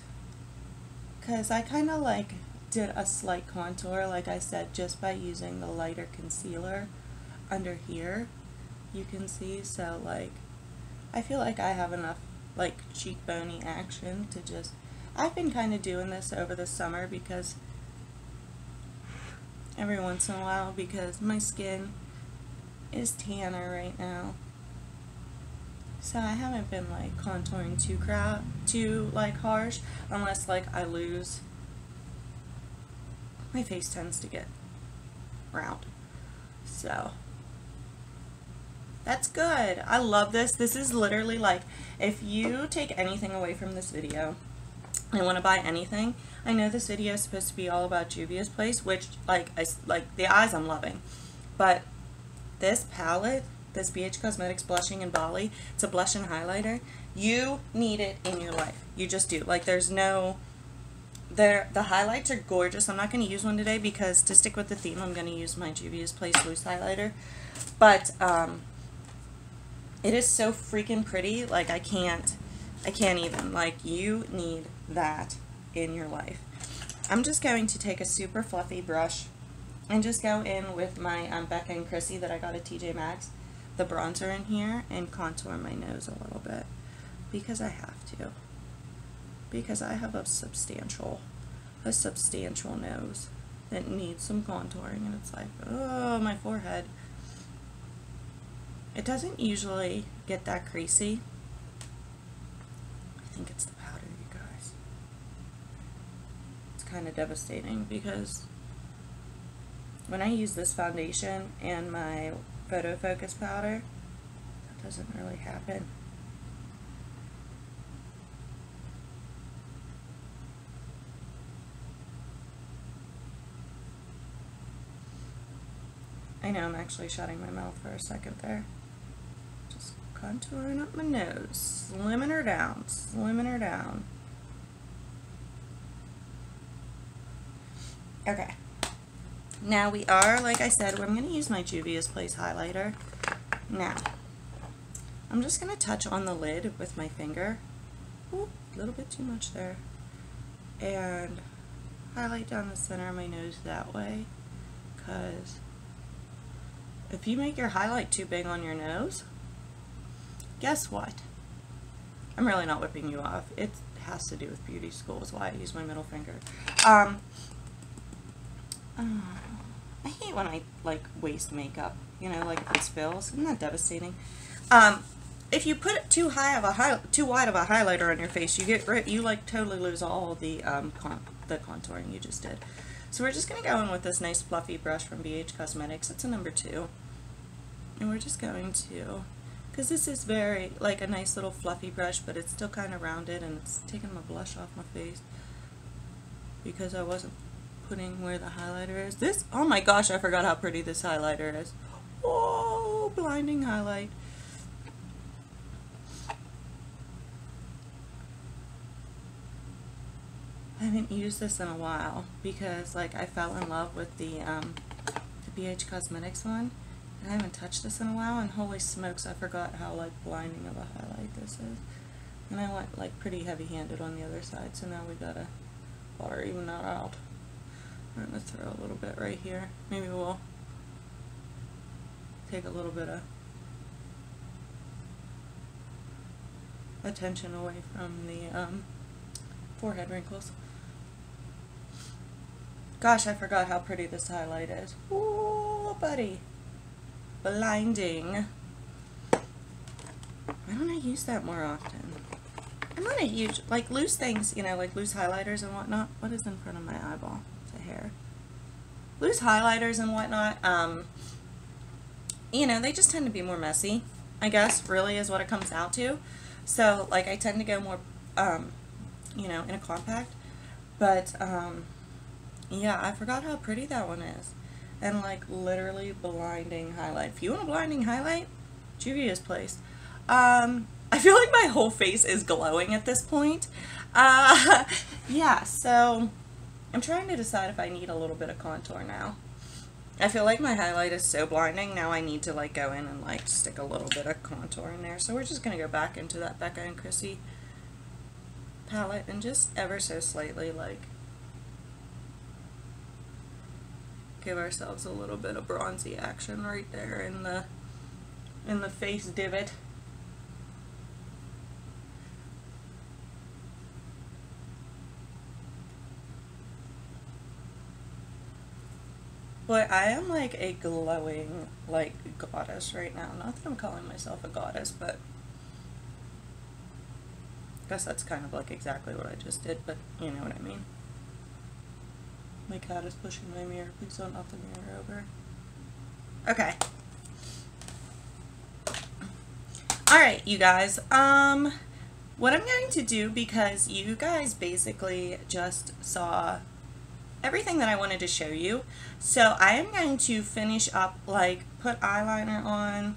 A: because I kind of like did a slight contour, like I said, just by using the lighter concealer under here, you can see. So like I feel like I have enough like cheekbony action to just, I've been kind of doing this over the summer because every once in a while, because my skin is tanner right now. So I haven't been like contouring too like harsh, unless like I lose. My face tends to get round. So that's good. I love this. This is literally like, if you take anything away from this video and want to buy anything, I know this video is supposed to be all about Juvia's Place, which like the eyes I'm loving, but this palette, this BH Cosmetics Blushing in Bali, it's a blush and highlighter. You need it in your life. You just do. Like there's no, the highlights are gorgeous. I'm not going to use one today because to stick with the theme, I'm going to use my Juvia's Place loose highlighter. But it is so freaking pretty. Like I can't even. Like you need that in your life. I'm just going to take a super fluffy brush and just go in with my Becca and Chrissy that I got at TJ Maxx, the bronzer in here, and contour my nose a little bit because I have to, because I have a substantial nose that needs some contouring, and it's like, oh, my forehead. It doesn't usually get that creasy. I think it's the powder, you guys. It's kind of devastating because when I use this foundation and my photo focus powder, that doesn't really happen. I know I'm actually shutting my mouth for a second there. Just contouring up my nose, slimming her down, slimming her down. Okay. Now we are, like I said, I'm going to use my Juvia's Place highlighter. Now, I'm just going to touch on the lid with my finger. Ooh, a little bit too much there. And highlight down the center of my nose that way. Because if you make your highlight too big on your nose, guess what? I'm really not whipping you off. It has to do with beauty school, is why I use my middle finger. I hate when I like waste makeup, you know, like if it spills. Isn't that devastating? If you put too wide of a highlighter on your face, you like totally lose all the contouring you just did. So we're just gonna go in with this nice fluffy brush from BH Cosmetics. It's a number 2, and we're just going to, because this is very, like, a nice little fluffy brush, but it's still kind of rounded, and it's taking my blush off my face because I wasn't putting where the highlighter is. This, oh my gosh, I forgot how pretty this highlighter is. Whoa, blinding highlight. I haven't used this in a while because, like, I fell in love with the BH Cosmetics one. I haven't touched this in a while, and holy smokes, I forgot how, like, blinding of a highlight this is. And I went, like, pretty heavy-handed on the other side, so now we gotta water even that out. I'm gonna throw a little bit right here. Maybe we'll take a little bit of attention away from the forehead wrinkles. Gosh, I forgot how pretty this highlight is. Ooh, buddy. Blinding. Why don't I use that more often? I'm not a huge, like, loose things, you know, like loose highlighters and whatnot. What is in front of my eyeball? It's a hair. Loose highlighters and whatnot, you know, they just tend to be more messy, I guess, really is what it comes out to. So, like, I tend to go more, you know, in a compact. But, yeah, I forgot how pretty that one is. And, like, literally blinding highlight. If you want a blinding highlight, Juvia's place. I feel like my whole face is glowing at this point. Yeah, so I'm trying to decide if I need a little bit of contour now. I feel like my highlight is so blinding, now I need to, like, go in and, like, stick a little bit of contour in there. So we're just going to go back into that Becca and Chrissy palette and just ever so slightly, like, give ourselves a little bit of bronzy action right there in the face divot. But I am like a glowing, like, goddess right now. Not that I'm calling myself a goddess, but I guess that's kind of like exactly what I just did, but you know what I mean. My cat is pushing my mirror. Please don't knock the mirror over. Okay. Alright, you guys. What I'm going to do, because you guys basically just saw everything that I wanted to show you, so I am going to finish up, like, put eyeliner on,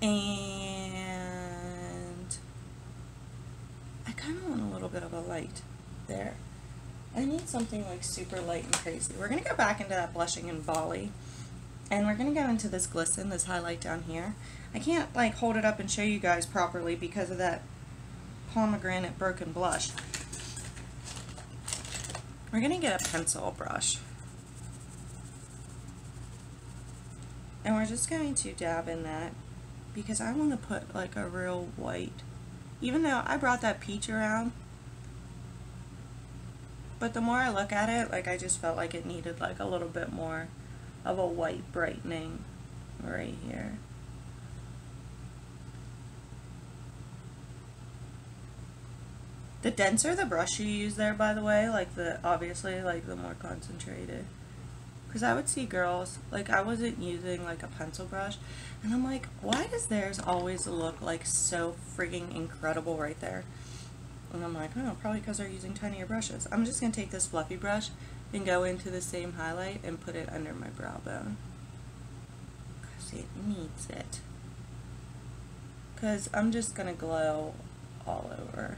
A: and I kind of want a little bit of a light there. I need something like super light and crazy. We're going to go back into that blushing in Bali, and we're going to go into this glisten, this highlight down here. I can't, like, hold it up and show you guys properly because of that pomegranate broken blush. We're going to get a pencil brush, and we're just going to dab in that because I want to put, like, a real white, even though I brought that peach around. But the more I look at it, like, I just felt like it needed, like, a little bit more of a white brightening right here. The denser the brush you use there, by the way, like, obviously, like, the more concentrated. Because I would see girls, like, I wasn't using, like, a pencil brush, and I'm like, why does theirs always look, like, so freaking incredible right there? And I'm like, oh, probably because they're using tinier brushes. I'm just going to take this fluffy brush and go into the same highlight and put it under my brow bone. Because it needs it. Because I'm just going to glow all over.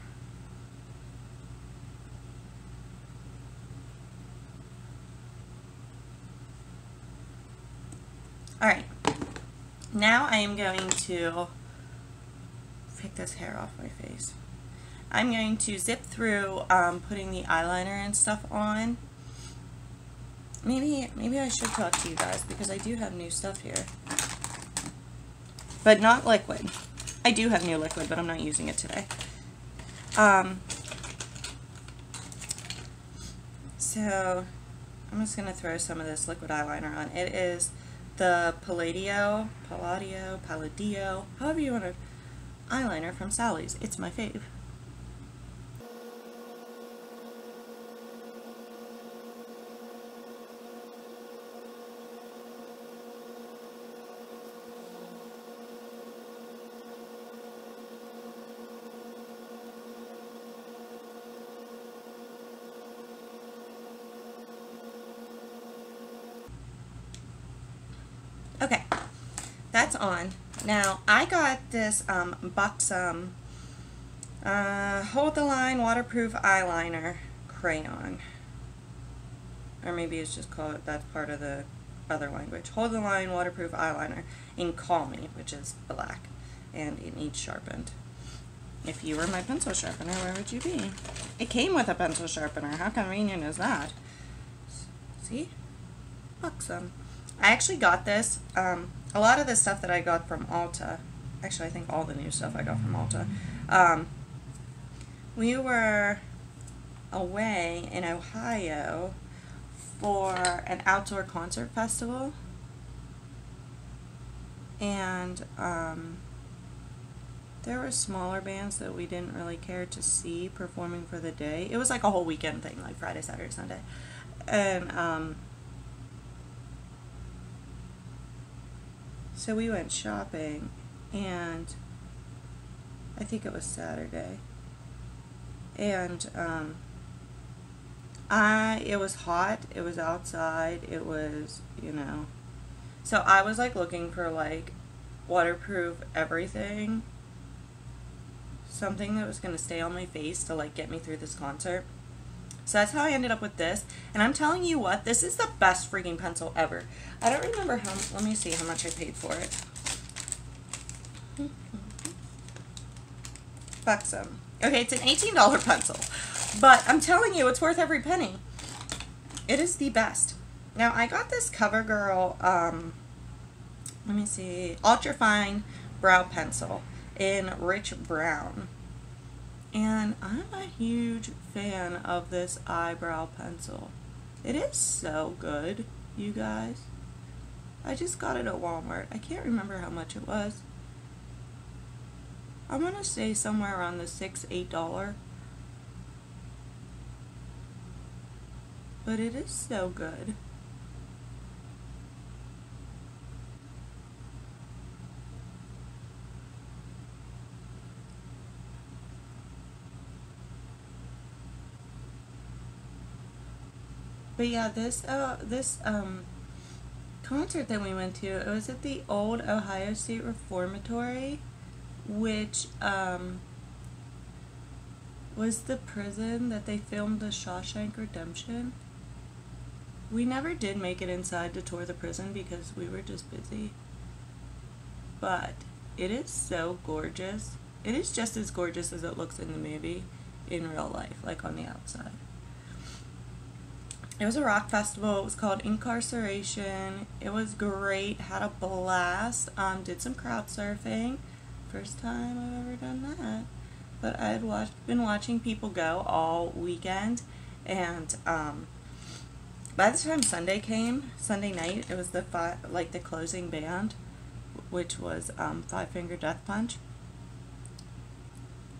A: Alright. Now I am going to pick this hair off my face. I'm going to zip through putting the eyeliner and stuff on. Maybe I should talk to you guys because I do have new stuff here. But not liquid. I do have new liquid, but I'm not using it today. So I'm just going to throw some of this liquid eyeliner on. It is the Palladio, however you want to, eyeliner from Sally's. It's my fave. that's on. Now, I got this Buxom Hold the Line Waterproof Eyeliner Crayon. Or maybe it's just called, that's part of the other language. Hold the Line Waterproof Eyeliner in Call Me, which is black. And it needs sharpened. If you were my pencil sharpener, where would you be? It came with a pencil sharpener. How convenient is that? See? Buxom. I actually got this. A lot of the stuff that I got from Ulta. Actually, I think all the new stuff I got from Ulta. We were away in Ohio for an outdoor concert festival. And there were smaller bands that we didn't really care to see performing for the day. It was like a whole weekend thing, like Friday, Saturday, Sunday. And so we went shopping, and I think it was Saturday. And it was hot, it was outside, it was, you know. So I was like looking for like waterproof everything. Something that was going to stay on my face to like get me through this concert. So that's how I ended up with this. And I'm telling you what, this is the best freaking pencil ever. I don't remember how, let me see how much I paid for it. Buxom. Okay, it's an $18 pencil. But I'm telling you, it's worth every penny. It is the best. Now, I got this CoverGirl, let me see, Ultra Fine Brow Pencil in Rich Brown. And I'm a huge fan of this eyebrow pencil. It is so good, you guys. I just got it at Walmart. I can't remember how much it was. I'm going to say somewhere around the $6, $8. But it is so good. But yeah, this concert that we went to, it was at the old Ohio State Reformatory, which was the prison that they filmed the Shawshank Redemption. We never did make it inside to tour the prison because we were just busy. But it is so gorgeous. It is just as gorgeous as it looks in the movie in real life, like on the outside. It was a rock festival. It was called Incarceration. It was great. Had a blast. Did some crowd surfing. First time I've ever done that. But I had been watching people go all weekend, and by the time Sunday came, Sunday night, it was the closing band, which was Five Finger Death Punch.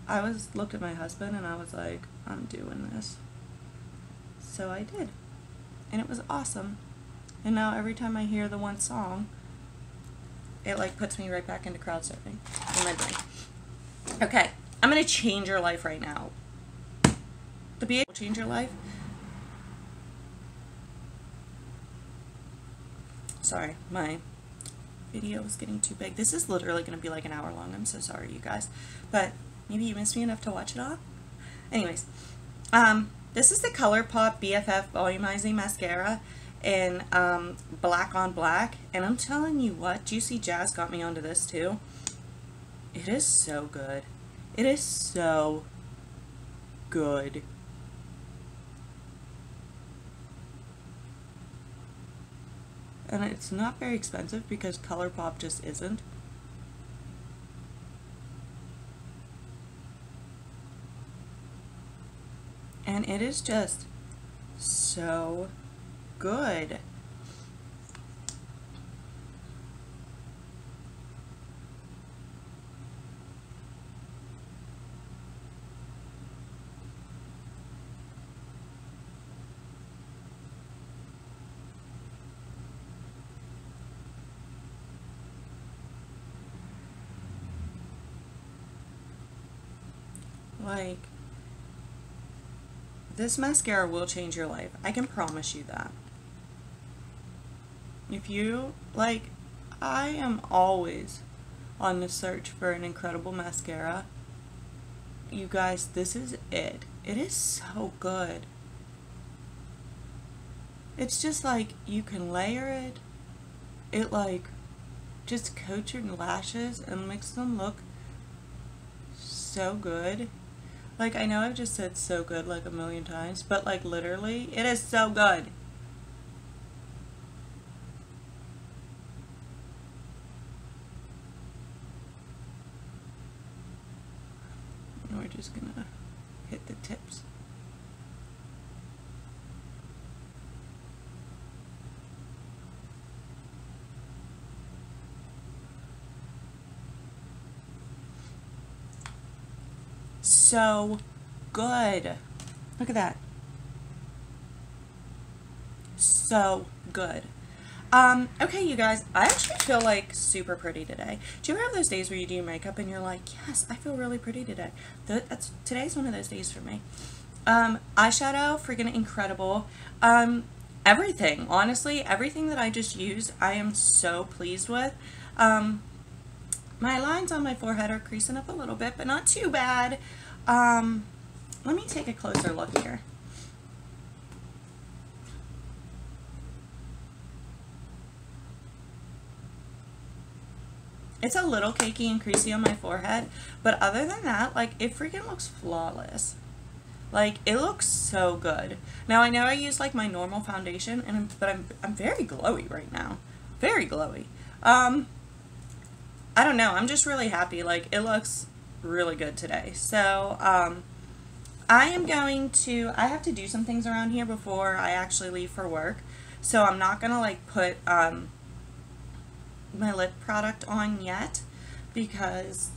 A: I looked at my husband and I was like, I'm doing this. So I did. And it was awesome. And now every time I hear the one song, it like puts me right back into crowd surfing in my brain. Okay, I'm going to change your life right now. The BA will change your life. Sorry, my video is getting too big. This is literally going to be like an hour long. I'm so sorry, you guys. But maybe you missed me enough to watch it all. Anyways, this is the ColourPop BFF Volumizing Mascara in Black on Black. And I'm telling you what, Juicy Jazz got me onto this too. It is so good. It is so good. And it's not very expensive because ColourPop just isn't. And it is just so good. Like, this mascara will change your life. I can promise you that. If you, like, I am always on the search for an incredible mascara. You guys, this is it. It is so good. It's just like you can layer it. It like just coats your lashes and makes them look so good. Like, I know I've just said so good like a million times, but like literally, it is so good. And we're just gonna hit the tips. So good. Look at that. So good. Okay, you guys, I actually feel like super pretty today. Do you ever have those days where you do your makeup and you're like, yes, I feel really pretty today? Today's one of those days for me. Eyeshadow, freaking incredible. Everything, honestly, everything that I just used, I am so pleased with. My lines on my forehead are creasing up a little bit, but not too bad. Let me take a closer look here. It's a little cakey and creasy on my forehead, but other than that, like, it freaking looks flawless. Like, it looks so good. Now, I know I use like my normal foundation, but I'm very glowy right now. Very glowy. I don't know. I'm just really happy. Like, it looks really good today. So, I have to do some things around here before I actually leave for work. So I'm not going to like put, my lip product on yet because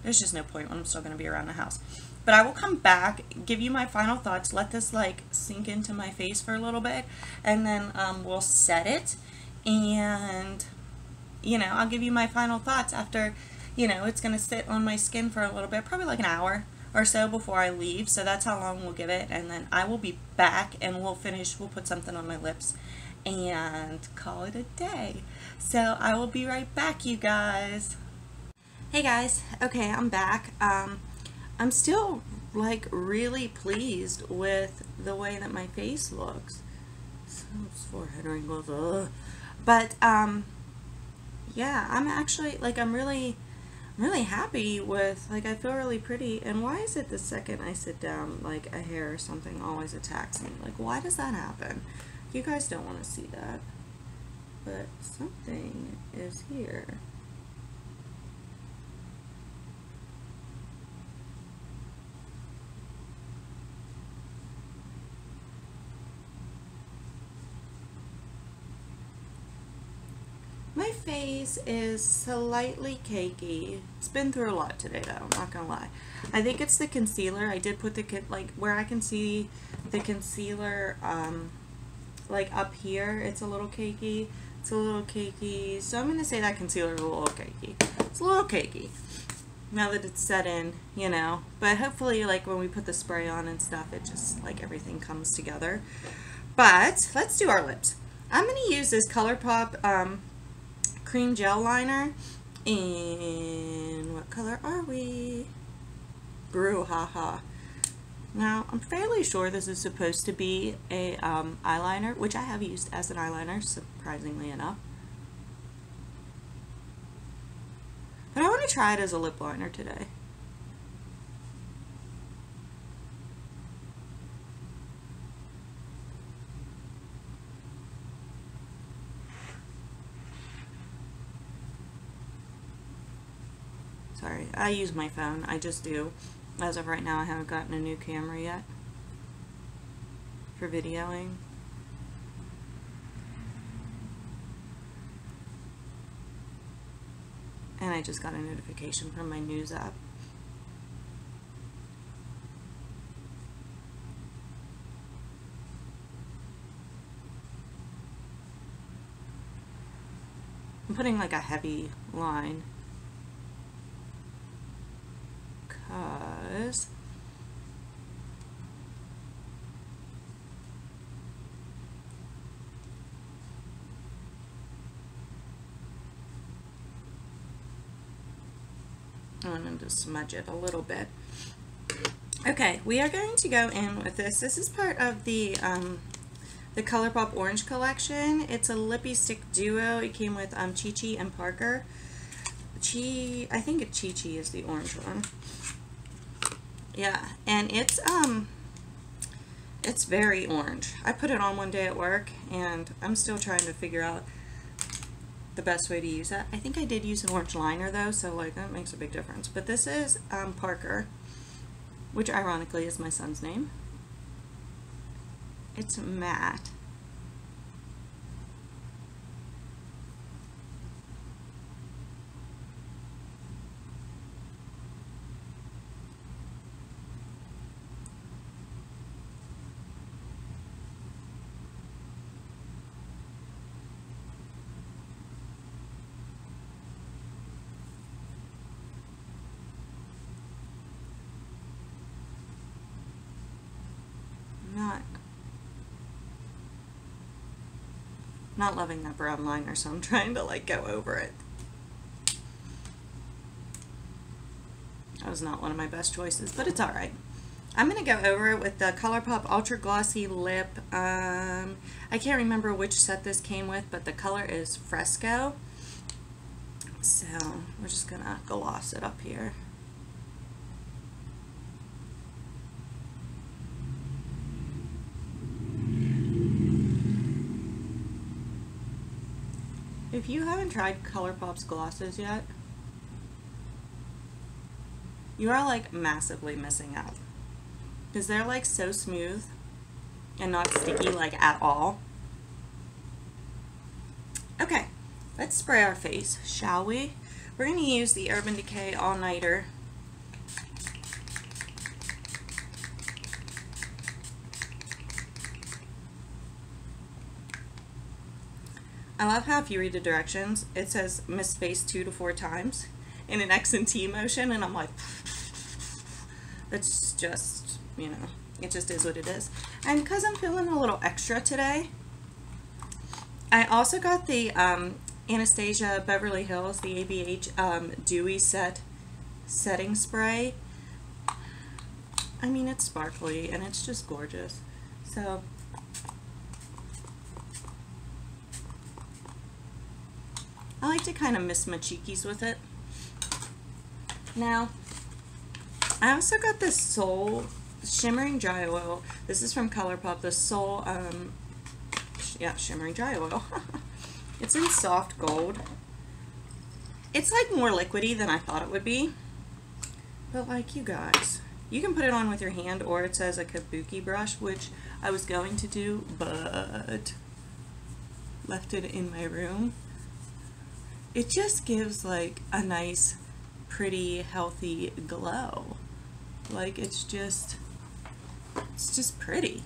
A: there's just no point when I'm still going to be around the house. But I will come back, give you my final thoughts, let this like sink into my face for a little bit, and then we'll set it, and I'll give you my final thoughts after, it's going to sit on my skin for a little bit, probably like an hour or so before I leave. So that's how long we'll give it, and then I will be back and we'll put something on my lips and call it a day. So I will be right back, you guys. Hey guys, okay, I'm back. I'm still like really pleased with the way that my face looks. Those forehead wrinkles, ugh. But yeah, I'm actually like I'm really happy with, like, I feel really pretty. And why is it the second I sit down, like a hair or something always attacks me? Like, why does that happen? You guys don't want to see that, but something is here. My face is slightly cakey. It's been through a lot today though, I'm not gonna lie. I think it's the concealer. I did put like where I can see the concealer like up here, it's a little cakey. It's a little cakey. So I'm gonna say that concealer is a little cakey. It's a little cakey now that it's set in, but hopefully like when we put the spray on and stuff, it just like everything comes together. But let's do our lips. I'm gonna use this ColourPop cream gel liner in, what color are we? Brouhaha. Now, I'm fairly sure this is supposed to be a eyeliner, which I have used as an eyeliner, surprisingly enough. But I want to try it as a lip liner today. Sorry, I use my phone. I just do. As of right now, I haven't gotten a new camera yet for videoing. And I just got a notification from my news app. I'm putting like a heavy line because I'm going to smudge it a little bit. Okay, we are going to go in with this. This is part of the ColourPop Orange collection. It's a lippy stick duo. It came with Chi Chi and Parker. I think Chi Chi is the orange one. Yeah, and it's very orange. I put it on one day at work, and I'm still trying to figure out the best way to use it. I think I did use an orange liner though, so like that makes a big difference. But this is Parker, which ironically is my son's name. It's matte. Not loving that brown liner, so I'm trying to like go over it. That was not one of my best choices, but it's alright. I'm going to go over it with the ColourPop Ultra Glossy Lip. I can't remember which set this came with, but the color is Fresco. So we're just going to gloss it up here. If you haven't tried ColourPop's glosses yet, you are like massively missing out, because they're like so smooth and not sticky like at all. Okay, let's spray our face, shall we? We're going to use the Urban Decay All Nighter. I love how if you read the directions, it says misspaced 2 to 4 times in an X and T motion, and I'm like, it's just, you know, it just is what it is. And because I'm feeling a little extra today, I also got the Anastasia Beverly Hills, the ABH Dewy Setting Spray. I mean, it's sparkly and it's just gorgeous. So I like to kind of miss my cheekies with it. Now, I also got this Soul Shimmering Dry Oil. This is from ColourPop, the Soul, yeah, Shimmering Dry Oil. It's in soft gold. It's like more liquidy than I thought it would be. But like, you guys, you can put it on with your hand, or it says a kabuki brush, which I was going to do, but left it in my room. It just gives like a nice, pretty, healthy glow. Like it's just pretty.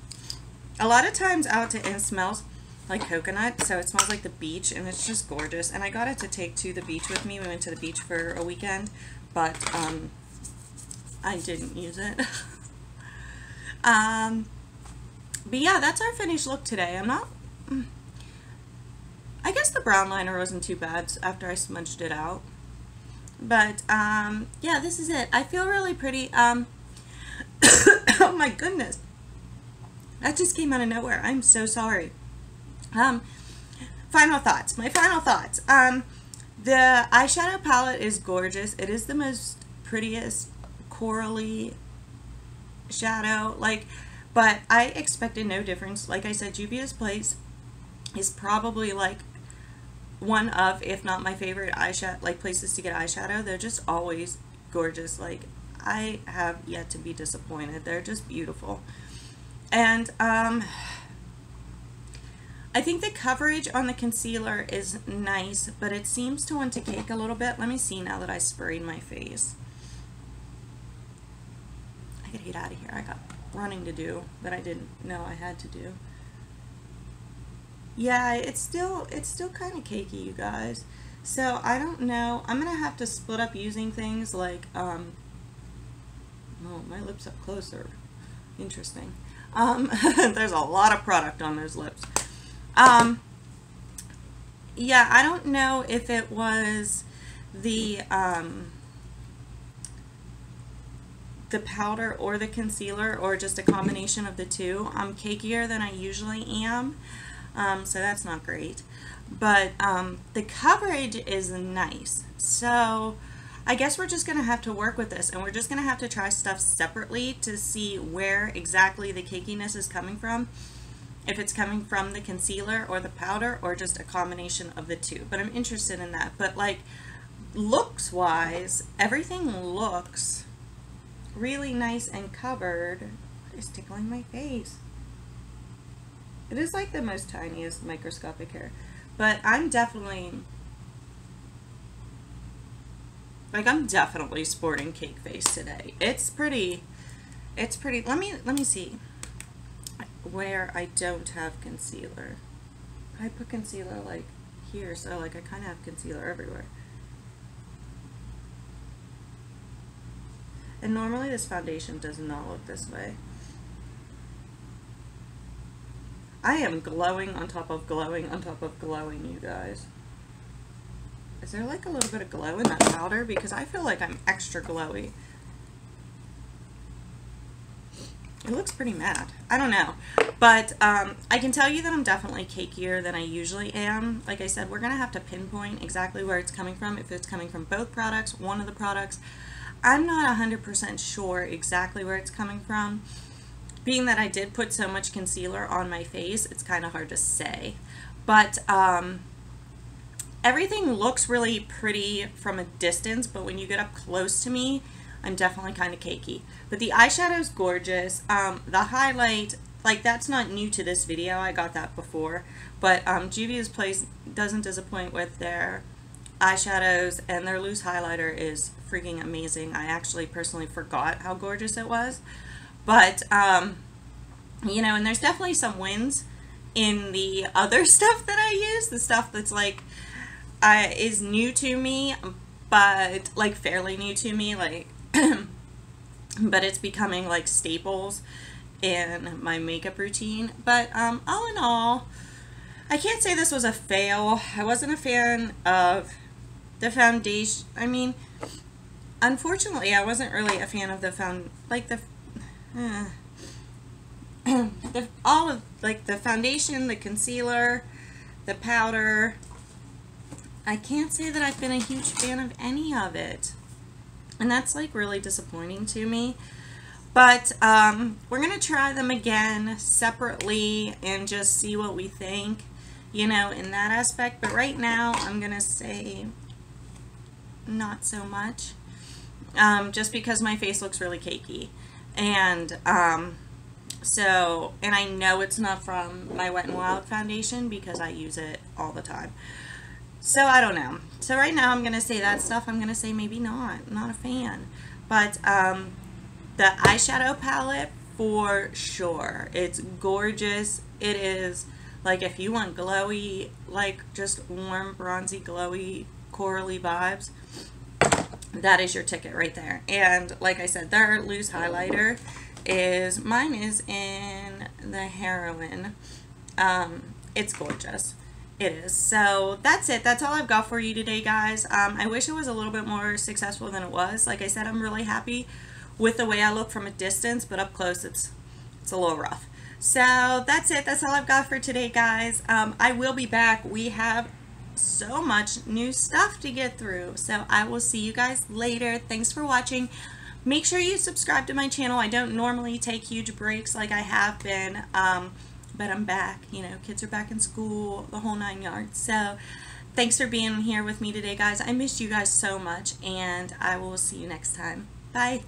A: A lot of times it smells like coconut, so it smells like the beach, and it's just gorgeous. And I got it to take to the beach with me. We went to the beach for a weekend, but I didn't use it. But yeah, that's our finished look today. I guess the brown liner wasn't too bad after I smudged it out. But, yeah, this is it. I feel really pretty. Oh my goodness. That just came out of nowhere. I'm so sorry. Final thoughts. My final thoughts. The eyeshadow palette is gorgeous. It is the most prettiest corally shadow. But I expected no difference. Like I said, Juvia's Place is probably like one of, if not my favorite eyeshadow, places to get eyeshadow. They're just always gorgeous. Like, I have yet to be disappointed. They're just beautiful. And I think the coverage on the concealer is nice, but it seems to want to cake a little bit. Let me see now that I sprayed my face. I gotta get out of here. I got running to do that I didn't know I had to do. Yeah, it's still kind of cakey, you guys. So I don't know. I'm gonna have to split up using things like oh, my lips up closer. Interesting. There's a lot of product on those lips. Yeah, I don't know if it was the the powder or the concealer, or just a combination of the two. I'm cakier than I usually am, so that's not great. But the coverage is nice. So I guess we're just going to have to work with this, and we're just going to have to try stuff separately to see where exactly the cakiness is coming from. If it's coming from the concealer or the powder, or just a combination of the two. But I'm interested in that. But like, looks wise, everything looks really nice and covered. What is tickling my face? It is like the most tiniest microscopic hair. But I'm definitely, like, I'm definitely sporting cake face today. It's pretty, let me see where I don't have concealer. I put concealer like here, so like I kind of have concealer everywhere. And normally this foundation does not look this way. I am glowing on top of glowing on top of glowing, you guys. Is there like a little bit of glow in that powder? Because I feel like I'm extra glowy. It looks pretty matte. I don't know. But I can tell you that I'm definitely cakier than I usually am. Like I said, we're going to have to pinpoint exactly where it's coming from. If it's coming from both products, one of the products. I'm not 100% sure exactly where it's coming from. Being that I did put so much concealer on my face, it's kind of hard to say. But everything looks really pretty from a distance, but when you get up close to me, I'm definitely kind of cakey. But the eyeshadow's gorgeous. The highlight, like, that's not new to this video. I got that before. But Juvia's Place doesn't disappoint with their eyeshadows, and their loose highlighter is freaking amazing. I actually personally forgot how gorgeous it was. But, you know, and there's definitely some wins in the other stuff that I use. The stuff that's like, is new to me, but like fairly new to me, like, but it's becoming like staples in my makeup routine. But all in all, I can't say this was a fail. I wasn't a fan of the foundation. I mean, unfortunately, I wasn't really a fan of the all of like the foundation, the concealer, the powder. I can't say that I've been a huge fan of any of it, and that's like really disappointing to me. But we're gonna try them again separately and just see what we think, you know, in that aspect. But right now I'm gonna say not so much, just because my face looks really cakey. And so, and I know it's not from my Wet n Wild foundation because I use it all the time. So I don't know. So right now I'm going to say that stuff. I'm going to say maybe not a fan. But the eyeshadow palette, for sure. It's gorgeous. It is, like, if you want glowy, like just warm, bronzy, glowy, corally vibes, that is your ticket right there. And like I said, their loose highlighter is, mine is in the Heroine. It's gorgeous. It is. So that's it. That's all I've got for you today, guys. I wish it was a little bit more successful than it was. Like I said, I'm really happy with the way I look from a distance, but up close it's a little rough. So that's it. That's all I've got for today, guys. I will be back. We have so much new stuff to get through. So I will see you guys later. Thanks for watching. Make sure you subscribe to my channel. I don't normally take huge breaks like I have been, but I'm back. You know, kids are back in school, the whole 9 yards. So thanks for being here with me today, guys. I missed you guys so much, and I will see you next time. Bye.